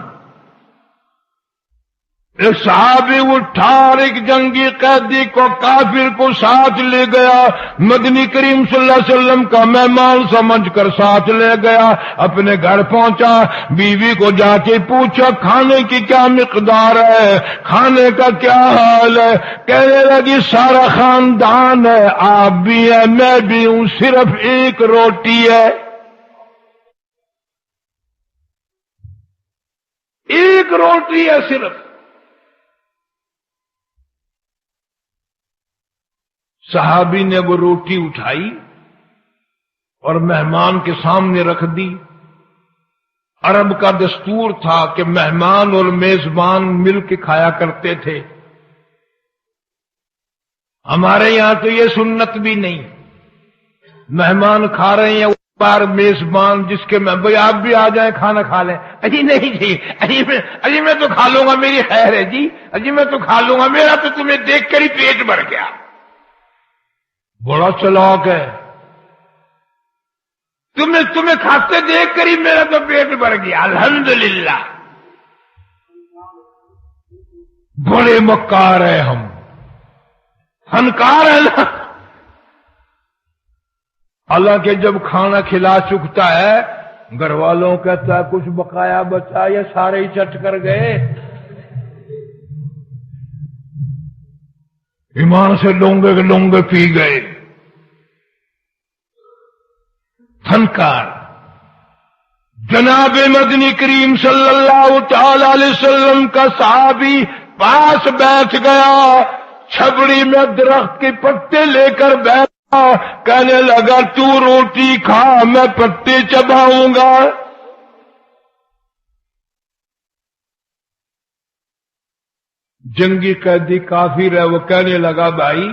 S1: ایک صحابی اٹھا اور ایک جنگی قیدی کو، کافر کو ساتھ لے گیا، مدنی کریم صلی اللہ علیہ وسلم کا مہمان سمجھ کر ساتھ لے گیا۔ اپنے گھر پہنچا، بیوی کو جا کے پوچھا کھانے کی کیا مقدار ہے، کھانے کا کیا حال ہے۔ کہنے لگی سارا خاندان ہے، آپ بھی ہیں، میں بھی ہوں، صرف ایک روٹی ہے، ایک روٹی ہے صرف۔ صحابی نے وہ روٹی اٹھائی اور مہمان کے سامنے رکھ دی۔ عرب کا دستور تھا کہ مہمان اور میزبان مل کے کھایا کرتے تھے۔ ہمارے یہاں تو یہ سنت بھی نہیں، مہمان کھا رہے ہیں، بار میزبان جس کے میں بھائی آپ بھی آ جائیں کھانا کھا لیں، اجی نہیں جی، اجی میں تو کھا لوں گا، میری خیر ہے جی، اجی میں تو کھا لوں گا، میرا تو تمہیں دیکھ کر ہی پیٹ بھر گیا۔ بڑا چلاک ہے، تمہیں کھاتے دیکھ کر ہی میرا تو پیٹ بھر گیا، الحمدللہ۔ بڑے مکار ہیں ہم، فنکار ہیں نا۔ حالانکہ جب کھانا کھلا چکتا ہے، گھر والوں کہتا ہے کچھ بقایا بچا، یا سارے ہی چٹ کر گئے۔ ایمان سے لونگے کے لونگے پی گئے. فنکار جناب مدنی کریم صلی اللہ تعالی علیہ وسلم کا صحابی پاس بیٹھ گیا، چھبڑی میں درخت کے پتے لے کر بیٹھا، کہنے لگا تو روٹی کھا میں پتے چباؤں گا. جنگی قیدی کافر ہے، وہ کہنے لگا بھائی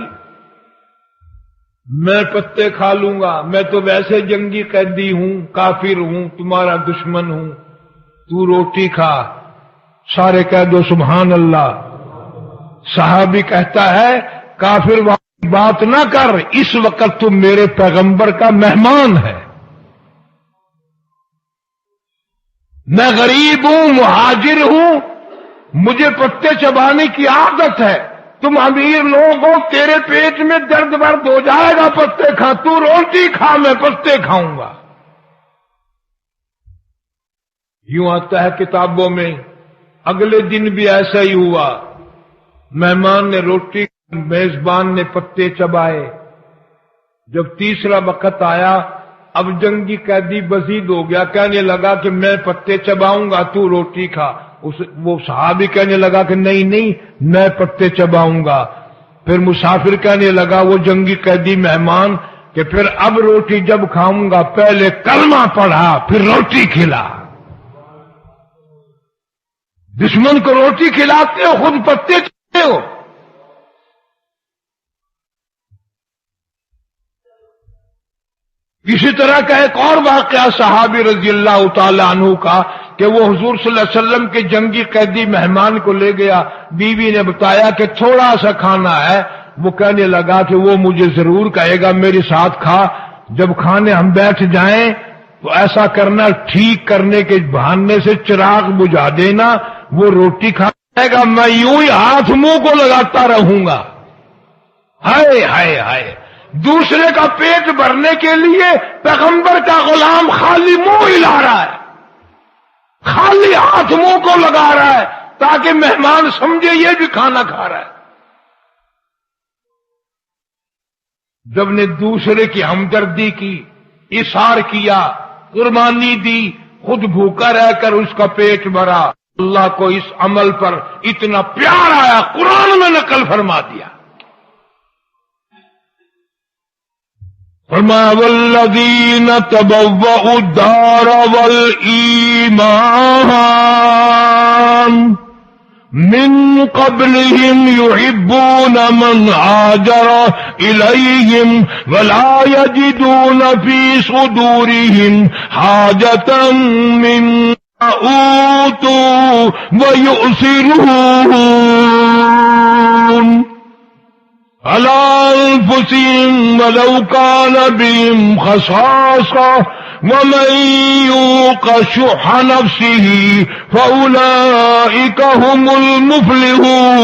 S1: میں پتے کھا لوں گا، میں تو ویسے جنگی قیدی ہوں، کافر ہوں، تمہارا دشمن ہوں، تو روٹی کھا. سارے کہہ دو سبحان اللہ. صحابی کہتا ہے کافر بات نہ کر، اس وقت تو میرے پیغمبر کا مہمان ہے، میں غریب ہوں، مہاجر ہوں، مجھے پتے چبانے کی عادت ہے. تم امیر لوگ ہو، تیرے پیٹ میں درد ورد ہو جائے گا، پتے کھا، تو روٹی کھا میں پتے کھاؤں گا. یوں آتا ہے کتابوں میں. اگلے دن بھی ایسا ہی ہوا، مہمان نے روٹی، میزبان نے پتے چبائے. جب تیسرا وقت آیا، اب جنگی قیدی بزید ہو گیا، کہنے لگا کہ میں پتے چباؤں گا، تو روٹی کھا. وہ صحابی کہنے لگا کہ نہیں میں پتے چباؤں گا. پھر مسافر کہنے لگا وہ جنگی قیدی مہمان کہ پھر اب روٹی جب کھاؤں گا پہلے کلمہ پڑھا پھر روٹی کھلا. دشمن کو روٹی کھلاتے ہو، خود پتے چباتے ہو. اسی طرح کا ایک اور واقعہ صحابی رضی اللہ تعالی عنہ کا کہ وہ حضور صلی اللہ علیہ وسلم کے جنگی قیدی مہمان کو لے گیا. بیوی نے بتایا کہ تھوڑا سا کھانا ہے. وہ کہنے لگا کہ وہ مجھے ضرور کہے گا میرے ساتھ کھا. جب کھانے ہم بیٹھ جائیں تو ایسا کرنا ٹھیک کرنے کے بہانے سے چراغ بجھا دینا، وہ روٹی کھائے گا، میں یوں ہی ہاتھ منہ کو لگاتا رہوں گا. ہائے ہائے ہائے، دوسرے کا پیٹ بھرنے کے لیے پیغمبر کا غلام خالی منہ ہلا رہا ہے، خالی ہاتھ منہ کو لگا رہا ہے تاکہ مہمان سمجھے یہ بھی کھانا کھا رہا ہے. جب نے دوسرے کی ہمدردی کی، اثار کیا، قربانی دی، خود بھوکا رہ کر اس کا پیٹ بھرا، اللہ کو اس عمل پر اتنا پیار آیا، قرآن میں نقل فرما دیا. فرمایا والذین تبوؤوا الدار والایمان من قبلهم يحبون من هاجر إليهم ولا يجدون في صدورهم حاجة مما أوتوا ويؤثرون على أنفسهم ولو كان بهم خصاصة ومن يوق شح نفسه فأولئك هم المفلحون.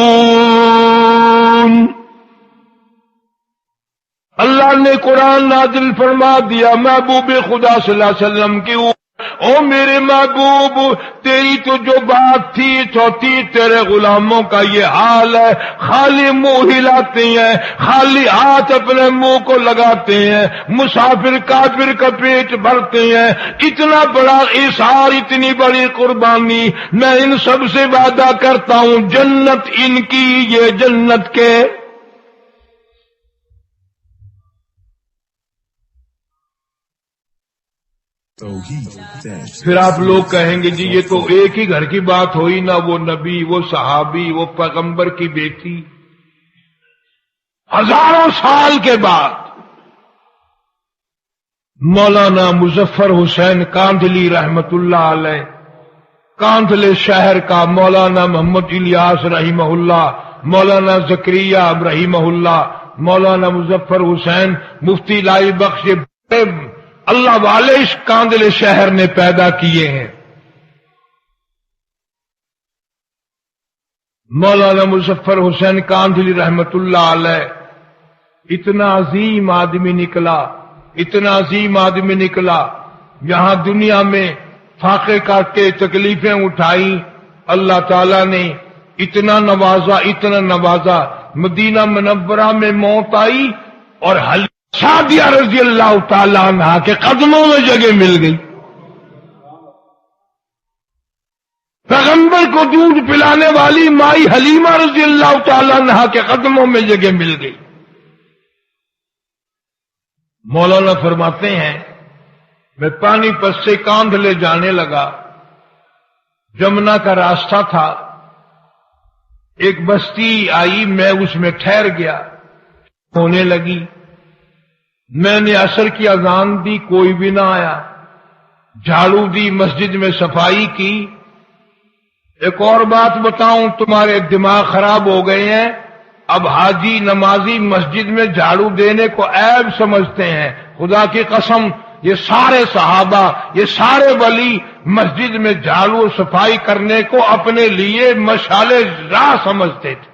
S1: اللہ نے قرآن نازل فرما دیا محبوب خدا صلی اللہ علیہ وسلم کی، او میرے محبوب تیری تو جو بات تھی چوتھی، تیرے غلاموں کا یہ حال ہے، خالی منہ ہلاتے ہیں، خالی ہاتھ اپنے منہ کو لگاتے ہیں، مسافر کافر کا پیٹ بھرتے ہیں. اتنا بڑا اثار، اتنی بڑی قربانی، میں ان سب سے وعدہ کرتا ہوں جنت ان کی، یہ جنت کے. پھر آپ لوگ کہیں گے جی یہ تو ایک ہی گھر کی بات ہوئی نا، وہ نبی، وہ صحابی، وہ پیغمبر کی بیٹی. ہزاروں سال کے بعد مولانا مظفر حسین کاندھلی رحمت اللہ علیہ، کاندھلے شہر کا مولانا محمد الیاس رحمہ اللہ، مولانا زکریا رحمہ اللہ، مولانا مظفر حسین مفتی لائی بخش اللہ والے اس کاندھلے شہر نے پیدا کیے ہیں. مولانا مظفر حسین کاندھلی رحمت اللہ علیہ اتنا عظیم آدمی نکلا، اتنا عظیم آدمی نکلا. یہاں دنیا میں فاقے کاٹے، تکلیفیں اٹھائی، اللہ تعالیٰ نے اتنا نوازا، اتنا نوازا مدینہ منورہ میں موت آئی اور سعدیہ رضی اللہ تعالی عنہا کے قدموں میں جگہ مل گئی. پیغمبر کو دودھ پلانے والی مائی حلیمہ رضی اللہ تعالی عنہا کے قدموں میں جگہ مل گئی. مولانا فرماتے ہیں میں پانی پت سے کاندھ لے جانے لگا. جمنا کا راستہ تھا. ایک بستی آئی, میں اس میں ٹھہر گیا. ہونے لگی. میں نے عصر کی اذان دی, کوئی بھی نہ آیا. جھاڑو دی, مسجد میں صفائی کی. ایک اور بات بتاؤں, تمہارے دماغ خراب ہو گئے ہیں. اب حاجی نمازی مسجد میں جھاڑو دینے کو عیب سمجھتے ہیں. خدا کی قسم, یہ سارے صحابہ, یہ سارے ولی مسجد میں جھاڑو و صفائی کرنے کو اپنے لیے مشعل راہ سمجھتے تھے.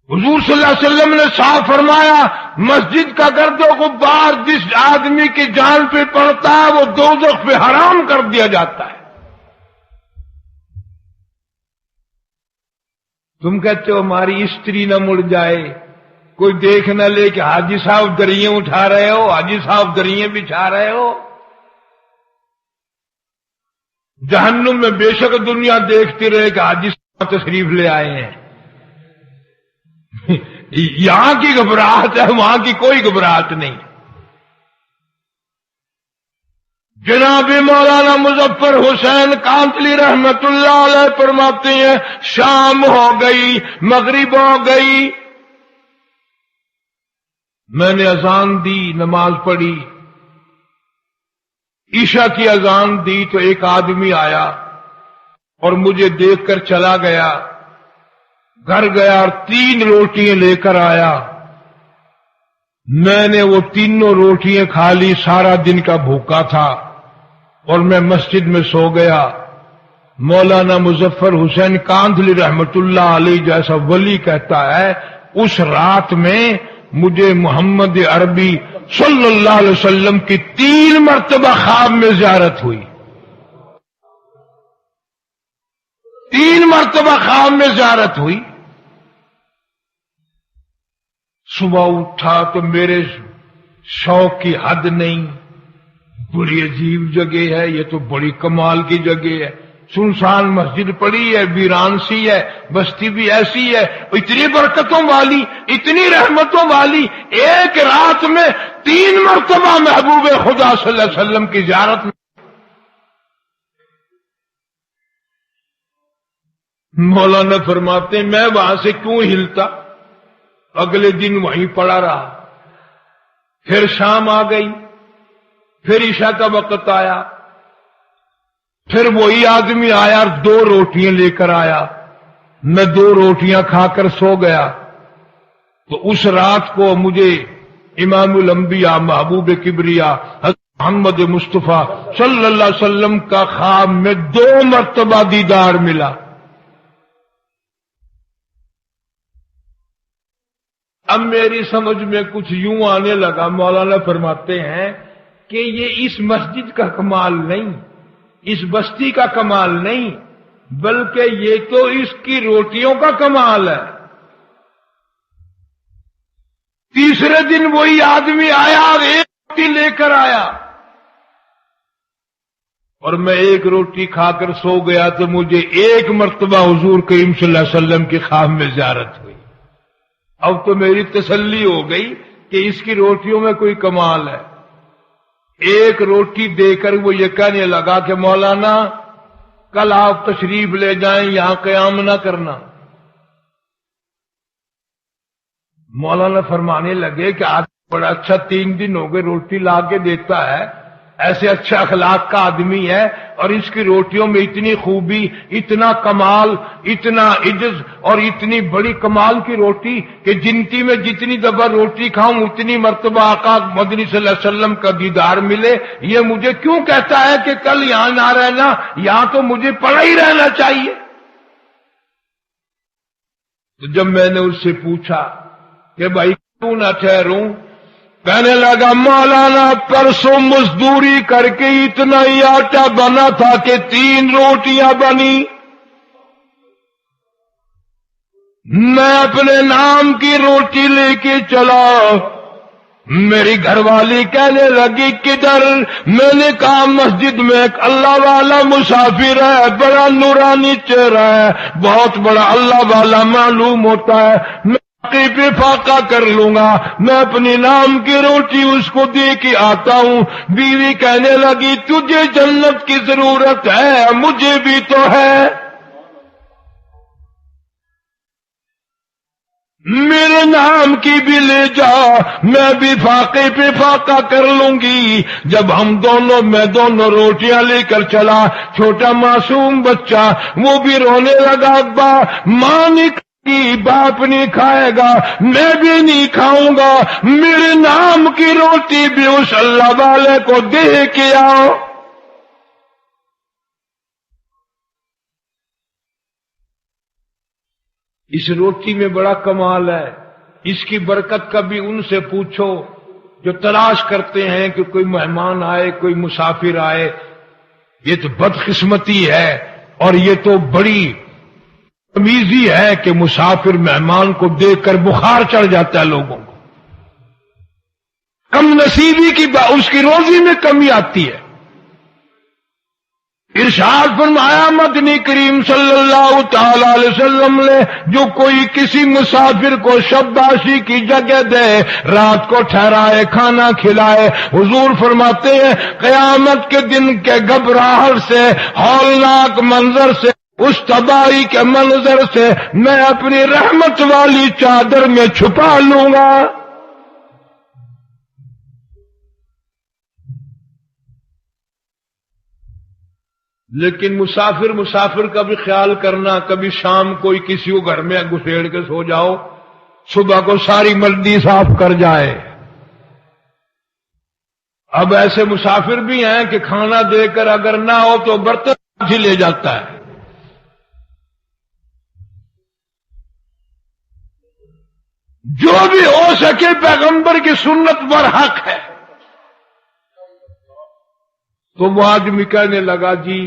S1: حضور صلی اللہ علیہ وسلم نے صاف فرمایا, مسجد کا گرد و غبار جس آدمی کی جان پہ پڑتا ہے وہ دوزخ پہ حرام کر دیا جاتا ہے. تم کہتے ہو ہماری استری نہ مڑ جائے, کوئی دیکھ نہ لے کہ حاجی صاحب دریں اٹھا رہے ہو, حاجی صاحب دریں بچھا رہے ہو. جہنم میں بے شک دنیا دیکھتی رہے کہ حاجی صاحب تشریف لے آئے ہیں. یہاں کی گھبراہٹ ہے, وہاں کی کوئی گھبراہٹ نہیں. جناب مولانا مظفر حسین کانتلی رحمت اللہ علیہ فرماتے ہیں شام ہو گئی, مغرب ہو گئی. میں نے اذان دی, نماز پڑھی. عشاء کی اذان دی تو ایک آدمی آیا اور مجھے دیکھ کر چلا گیا. گھر گیا اور 3 روٹیاں لے کر آیا. میں نے وہ تینوں روٹیاں کھا لی. سارا دن کا بھوکا تھا اور میں مسجد میں سو گیا. مولانا مظفر حسین کاندھلی رحمت اللہ علیہ جیسا ولی کہتا ہے اس رات میں مجھے محمد عربی صلی اللہ علیہ وسلم کی 3 مرتبہ خواب میں زیارت ہوئی. 3 مرتبہ خواب میں زیارت ہوئی. صبح اٹھا تو میرے شوق کی حد نہیں. بڑی عجیب جگہ ہے, یہ تو بڑی کمال کی جگہ ہے. سنسان مسجد پڑی ہے, ویران سی ہے, بستی بھی ایسی ہے, اتنی برکتوں والی, اتنی رحمتوں والی. ایک رات میں 3 مرتبہ محبوب خدا صلی اللہ علیہ وسلم کی زیارت میں. مولانا فرماتے ہیں میں وہاں سے کیوں ہلتا. اگلے دن وہیں پڑا رہا. پھر شام آ گئی, پھر عشاء کا وقت آیا. پھر وہی آدمی آیا اور 2 روٹیاں لے کر آیا. میں 2 روٹیاں کھا کر سو گیا. تو اس رات کو مجھے امام الانبیاء محبوب کبریا حضرت محمد مصطفیٰ صلی اللہ علیہ وسلم کا خواب میں 2 مرتبہ دیدار ملا. اب میری سمجھ میں کچھ یوں آنے لگا. مولانا فرماتے ہیں کہ یہ اس مسجد کا کمال نہیں, اس بستی کا کمال نہیں, بلکہ یہ تو اس کی روٹیوں کا کمال ہے. تیسرے دن وہی آدمی آیا اور 1 روٹی لے کر آیا اور میں 1 روٹی کھا کر سو گیا تو مجھے 1 مرتبہ حضور کریم صلی اللہ علیہ وسلم کے خواب میں زیارت ہوئی. اب تو میری تسلی ہو گئی کہ اس کی روٹیوں میں کوئی کمال ہے. 1 روٹی دے کر وہ یہ کہنے لگا کہ مولانا کل آپ تشریف لے جائیں, یہاں قیام نہ کرنا. مولانا فرمانے لگے کہ آج بڑا اچھا 3 دن ہو گئے روٹی لا کے دیتا ہے, ایسے اچھا اخلاق کا آدمی ہے اور اس کی روٹیوں میں اتنی خوبی, اتنا کمال, اتنا عجز اور اتنی بڑی کمال کی روٹی کہ جنتی میں جتنی دفعہ روٹی کھاؤں اتنی مرتبہ آقا مدنی صلی اللہ علیہ وسلم کا دیدار ملے. یہ مجھے کیوں کہتا ہے کہ کل یہاں نہ رہنا, یہاں تو مجھے پڑا ہی رہنا چاہیے. تو جب میں نے اس سے پوچھا کہ بھائی کیوں نہ ٹھہروں, کہنے لگا مولانا پرسوں مزدوری کر کے اتنا ہی آٹا بنا تھا کہ 3 روٹیاں بنی. میں اپنے نام کی روٹی لے کے چلا، میری گھر والی کہنے لگی کدھر؟ میں نے کہا مسجد میں ایک اللہ والا مسافر ہے، بڑا نورانی چہرہ ہے، بہت بڑا اللہ والا معلوم ہوتا ہے، میں فاقے پہ فاقہ کر لوں گا، میں اپنی نام کی روٹی اس کو دے کے آتا ہوں۔ بیوی کہنے لگی تجھے جنت کی ضرورت ہے، مجھے بھی تو ہے، میرے نام کی بھی لے جا، میں بھی فاقے پہ فاقہ کر لوں گی۔ جب میں دونوں روٹیاں لے کر چلا، چھوٹا معصوم بچہ وہ بھی رونے لگا، ابا ماں نہیں کھائی، باپ نہیں کھائے گا، میں بھی نہیں کھاؤں گا، میرے نام کی روٹی بھی اس اللہ والے کو دے کے آؤ۔ اس روٹی میں بڑا کمال ہے، اس کی برکت کبھی ان سے پوچھو جو تلاش کرتے ہیں کہ کوئی مہمان آئے، کوئی مسافر آئے۔ یہ تو بدقسمتی ہے اور یہ تو بڑی تمیزی ہے کہ مسافر مہمان کو دیکھ کر بخار چڑھ جاتا ہے لوگوں کو، کم نصیبی کی اس کی روزی میں کمی آتی ہے۔ ارشاد فرمایا مدنی کریم صلی اللہ تعالی علیہ وسلم نے جو کوئی کسی مسافر کو شباشی کی جگہ دے، رات کو ٹھہرائے، کھانا کھلائے، حضور فرماتے ہیں قیامت کے دن کے گھبراہٹ سے، ہولناک منظر سے، اس تباہی کے منظر سے میں اپنی رحمت والی چادر میں چھپا لوں گا۔ لیکن مسافر کا بھی خیال کرنا، کبھی شام کوئی کسی کو گھر میں گھسیڑ کے سو جاؤ، صبح کو ساری منڈی صاف کر جائے۔ اب ایسے مسافر بھی ہیں کہ کھانا دے کر اگر نہ ہو تو برتن ہی لے جاتا ہے۔ جو بھی ہو سکے پیغمبر کی سنت پر حق ہے۔ تو وہ آدمی کہنے لگا جی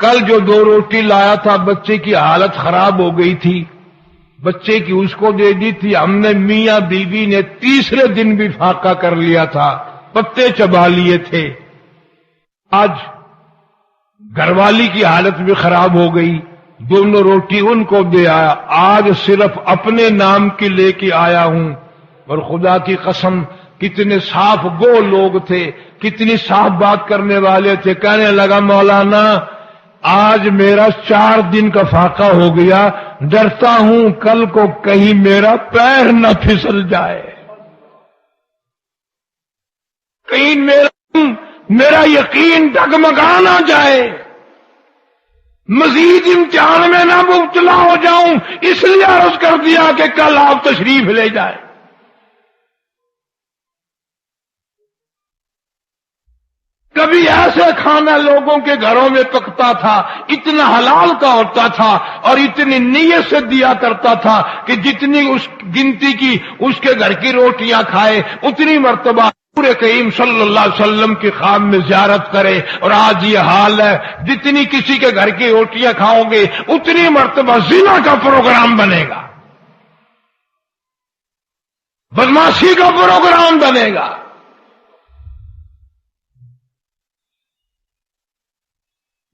S1: کل جو 2 روٹی لایا تھا بچے کی حالت خراب ہو گئی تھی، بچے کی اس کو دے دی تھی، ہم نے میاں بیوی نے تیسرے دن بھی فاقہ کر لیا تھا، پتے چبا لیے تھے، آج گھر والی کی حالت بھی خراب ہو گئی، دونوں روٹی ان کو دے آیا، آج صرف اپنے نام کی لے کے آیا ہوں۔ اور خدا کی قسم کتنے صاف گو لوگ تھے، کتنی صاف بات کرنے والے تھے۔ کہنے لگا مولانا آج میرا 4 دن کا فاقہ ہو گیا، ڈرتا ہوں کل کو کہیں میرا پیر نہ پھسل جائے، کہیں میرا یقین ڈگمگا نہ جائے، مزید امتحان میں نہ مبتلا ہو جاؤں، اس لیے عرض کر دیا کہ کل آپ تشریف لے جائیں۔ کبھی ایسے کھانا لوگوں کے گھروں میں پکتا تھا، اتنا حلال کا ہوتا تھا اور اتنی نیت سے دیا کرتا تھا کہ جتنی اس گنتی کی اس کے گھر کی روٹیاں کھائے اتنی مرتبہ پورے کریم صلی اللہ علیہ وسلم کی خواب میں زیارت کرے۔ اور آج یہ حال ہے، جتنی کسی کے گھر کی روٹیاں کھاؤ گے اتنی مرتبہ زنا کا پروگرام بنے گا، بدماشی کا پروگرام بنے گا۔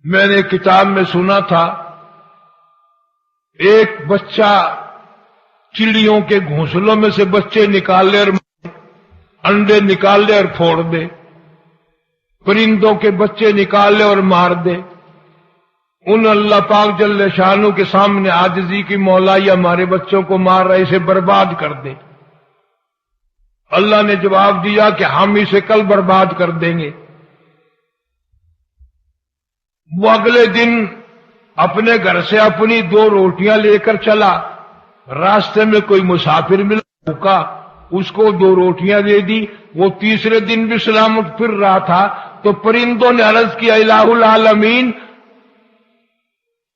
S1: میں نے کتاب میں سنا تھا ایک بچہ چڑیوں کے گھونسلوں میں سے بچے نکال لے اور انڈے نکال لے اور پھوڑ دے، پرندوں کے بچے نکال لے اور مار دے، ان اللہ پاک جل شانہ کے سامنے عاجزی کی مولا یہ ہمارے بچوں کو مار رہے، اسے برباد کر دے۔ اللہ نے جواب دیا کہ ہم اسے کل برباد کر دیں گے۔ وہ اگلے دن اپنے گھر سے اپنی 2 روٹیاں لے کر چلا، راستے میں کوئی مسافر ملا بھوکا، اس کو 2 روٹیاں دے دی، وہ تیسرے دن بھی سلامت پھر رہا تھا تو پرندوں نے عرض کیا الہ العالمین،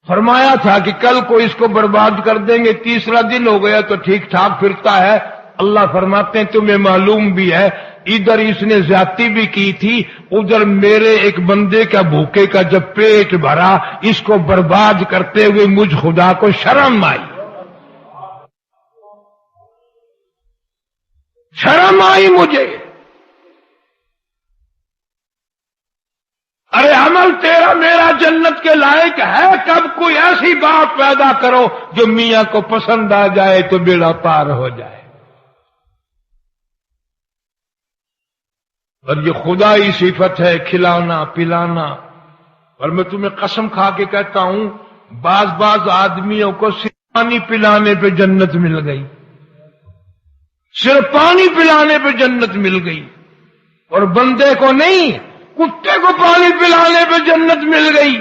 S1: فرمایا تھا کہ کل کو اس کو برباد کر دیں گے، تیسرا دن ہو گیا تو ٹھیک ٹھاک پھرتا ہے۔ اللہ فرماتے ہیں تمہیں معلوم بھی ہے ادھر اس نے زیادتی بھی کی تھی، ادھر میرے ایک بندے کا بھوکے کا جب پیٹ بھرا اس کو برباد کرتے ہوئے مجھ خدا کو شرم آئی۔ شرم آئی مجھے. ارے عمل تیرا میرا جنت کے لائق ہے کب؟ کوئی ایسی بات پیدا کرو جو میاں کو پسند آ جائے تو بیڑا پار ہو جائے. اور یہ خدائی صفت ہے کھلانا پلانا. اور میں تمہیں قسم کھا کے کہتا ہوں بعض آدمیوں کو صرف پانی پلانے پہ جنت مل گئی. صرف پانی پلانے پہ جنت مل گئی. اور بندے کو نہیں، کتے کو پانی پلانے پہ جنت مل گئی.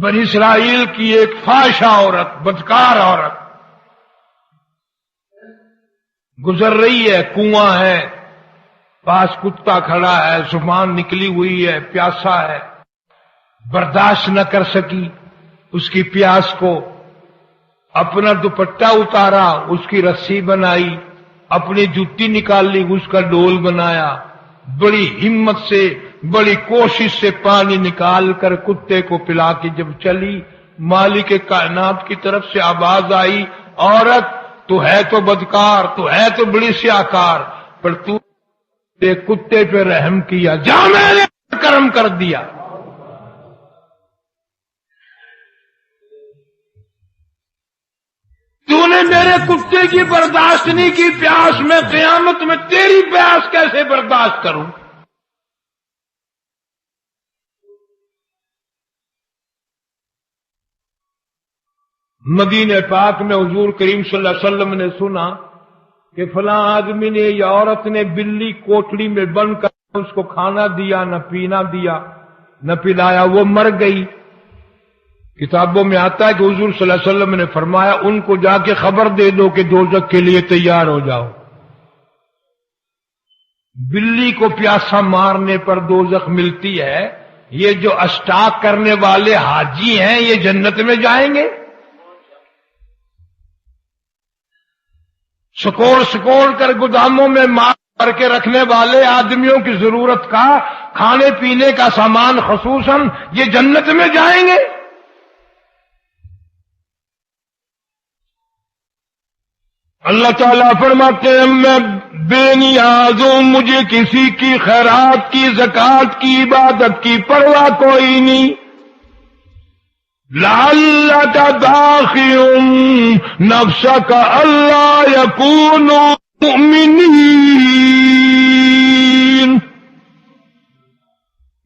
S1: بنی اسرائیل کی ایک فاحشہ عورت، بدکار عورت گزر رہی ہے، کنواں ہے، پاس کتا کھڑا ہے، زبان نکلی ہوئی ہے، پیاسا ہے، برداشت نہ کر سکی اس کی پیاس کو. اپنا دوپٹہ اتارا، اس کی رسی بنائی، اپنی جوتی نکال لی، اس کا ڈول بنایا، بڑی ہمت سے بڑی کوشش سے پانی نکال کر کتے کو پلا کے جب چلی، مالک کائنات کی طرف سے آواز آئی، عورت تو ہے تو بدکار، تو ہے تو بڑی سیاکار، پر تو کتے پہ رحم کیا، جا میں نے کرم کر دیا. تو نے میرے کتے کی برداشت نہیں کی پیاس، میں قیامت میں تیری پیاس کیسے برداشت کروں؟ مدینہ پاک میں حضور کریم صلی اللہ علیہ وسلم نے سنا کہ فلاں آدمی نے یا عورت نے بلی کوٹڑی میں بند کر اس کو کھانا دیا، نہ پینا دیا، نہ پلایا، وہ مر گئی. کتابوں میں آتا ہے کہ حضور صلی اللہ علیہ وسلم نے فرمایا ان کو جا کے خبر دے دو کہ دوزخ کے لیے تیار ہو جاؤ. بلی کو پیاسا مارنے پر دوزخ ملتی ہے، یہ جو اسٹاک کرنے والے حاجی ہیں یہ جنت میں جائیں گے؟ سکوڑ کر گوداموں میں مال کر کے رکھنے والے آدمیوں کی ضرورت کا کھانے پینے کا سامان خصوصاً یہ جنت میں جائیں گے؟ اللہ تعالیٰ فرماتے ہیں میں بے نیاز ہوں، مجھے کسی کی خیرات کی، زکات کی، عبادت کی پرواہ کوئی نہیں. لعلک باخع نفسک الا یکونوا مؤمنین.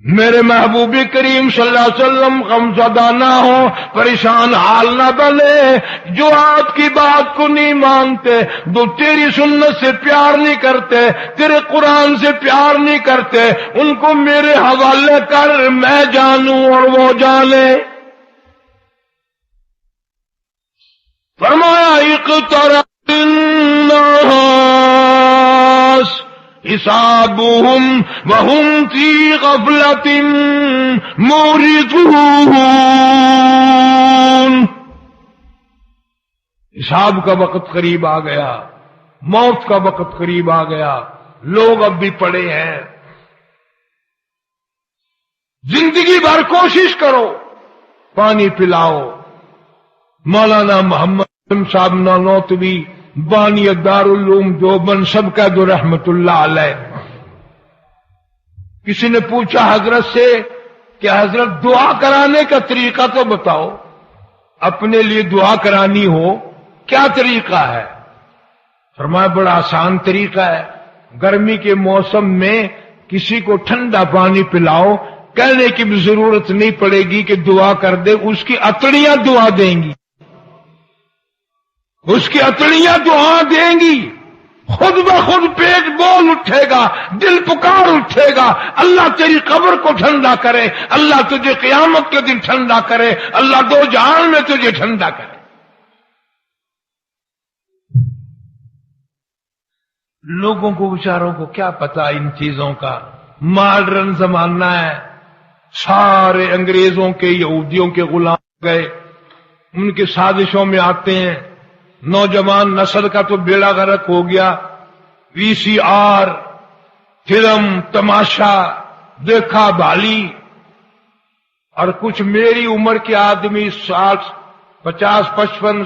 S1: میرے محبوب کریم صلی اللہ علیہ وسلم غمزدہ نہ ہو، پریشان حال نہ بنے. جو آپ کی بات کو نہیں مانتے، جو تیری سنت سے پیار نہیں کرتے، تیرے قرآن سے پیار نہیں کرتے، ان کو میرے حوالے کر، میں جانوں اور وہ جانے. فرمایا اقترب الناس حسابهم وهم في غفلة معرضون. حساب کا وقت قریب آ گیا، موت کا وقت قریب آ گیا، لوگ اب بھی پڑے ہیں. زندگی بھر کوشش کرو، پانی پلاؤ. مولانا محمد صاحب نانوتوی بانی دارالعلوم دیوبند سب کا دو رحمت اللہ علیہ، کسی نے پوچھا حضرت سے کہ حضرت دعا کرانے کا طریقہ تو بتاؤ، اپنے لیے دعا کرانی ہو کیا طریقہ ہے؟ فرمایا بڑا آسان طریقہ ہے، گرمی کے موسم میں کسی کو ٹھنڈا پانی پلاؤ، کہنے کی بھی ضرورت نہیں پڑے گی کہ دعا کر دے، اس کی اتڑیاں دعا دیں گی، اس کی اتڑیاں دعا دیں گی، خود بخود پیٹ بول اٹھے گا، دل پکار اٹھے گا، اللہ تیری قبر کو ٹھنڈا کرے، اللہ تجھے قیامت کے دن ٹھنڈا کرے، اللہ دو جہان میں تجھے ٹھنڈا کرے. لوگوں کو بیچاروں کو کیا پتا ان چیزوں کا، ماڈرن زمانہ ہے، سارے انگریزوں کے یہودیوں کے غلام گئے، ان کی سازشوں میں آتے ہیں. نوجوان نسل کا تو بیڑا غرق ہو گیا، VCR فلم تماشا دیکھا بھالی. اور کچھ میری عمر کے آدمی 60 50, 55,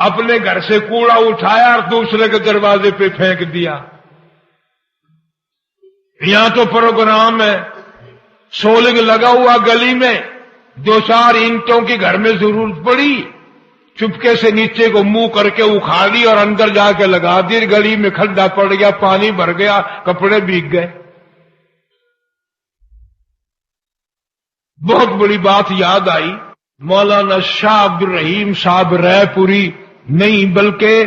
S1: اپنے گھر سے کوڑا اٹھایا اور دوسرے کے دروازے پہ پھینک دیا. یہاں تو پروگرام ہے، سولنگ لگا ہوا گلی میں، 2-4 اینٹوں کی گھر میں ضرورت پڑی، چپکے سے نیچے کو منہ کر کے اکھاڑی اور اندر جا کے لگا دی. گلی میں کھڈا پڑ گیا، پانی بھر گیا، کپڑے بھیگ گئے. بہت بڑی بات یاد آئی. مولانا شاہ عبد الرحیم صاحب رائے پوری نہیں بلکہ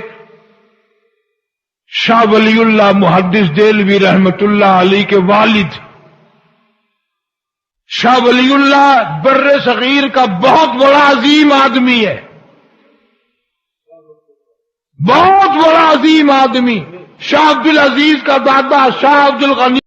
S1: شاہ ولی اللہ محدث دہلوی رحمت اللہ علیہ کے والد شاہ ولی اللہ بر صغیر کا بہت بڑا عظیم آدمی ہے، بہت بڑا عظیم آدمی. شاہ عبد العزیز کا دادا شاہ عبد الغنی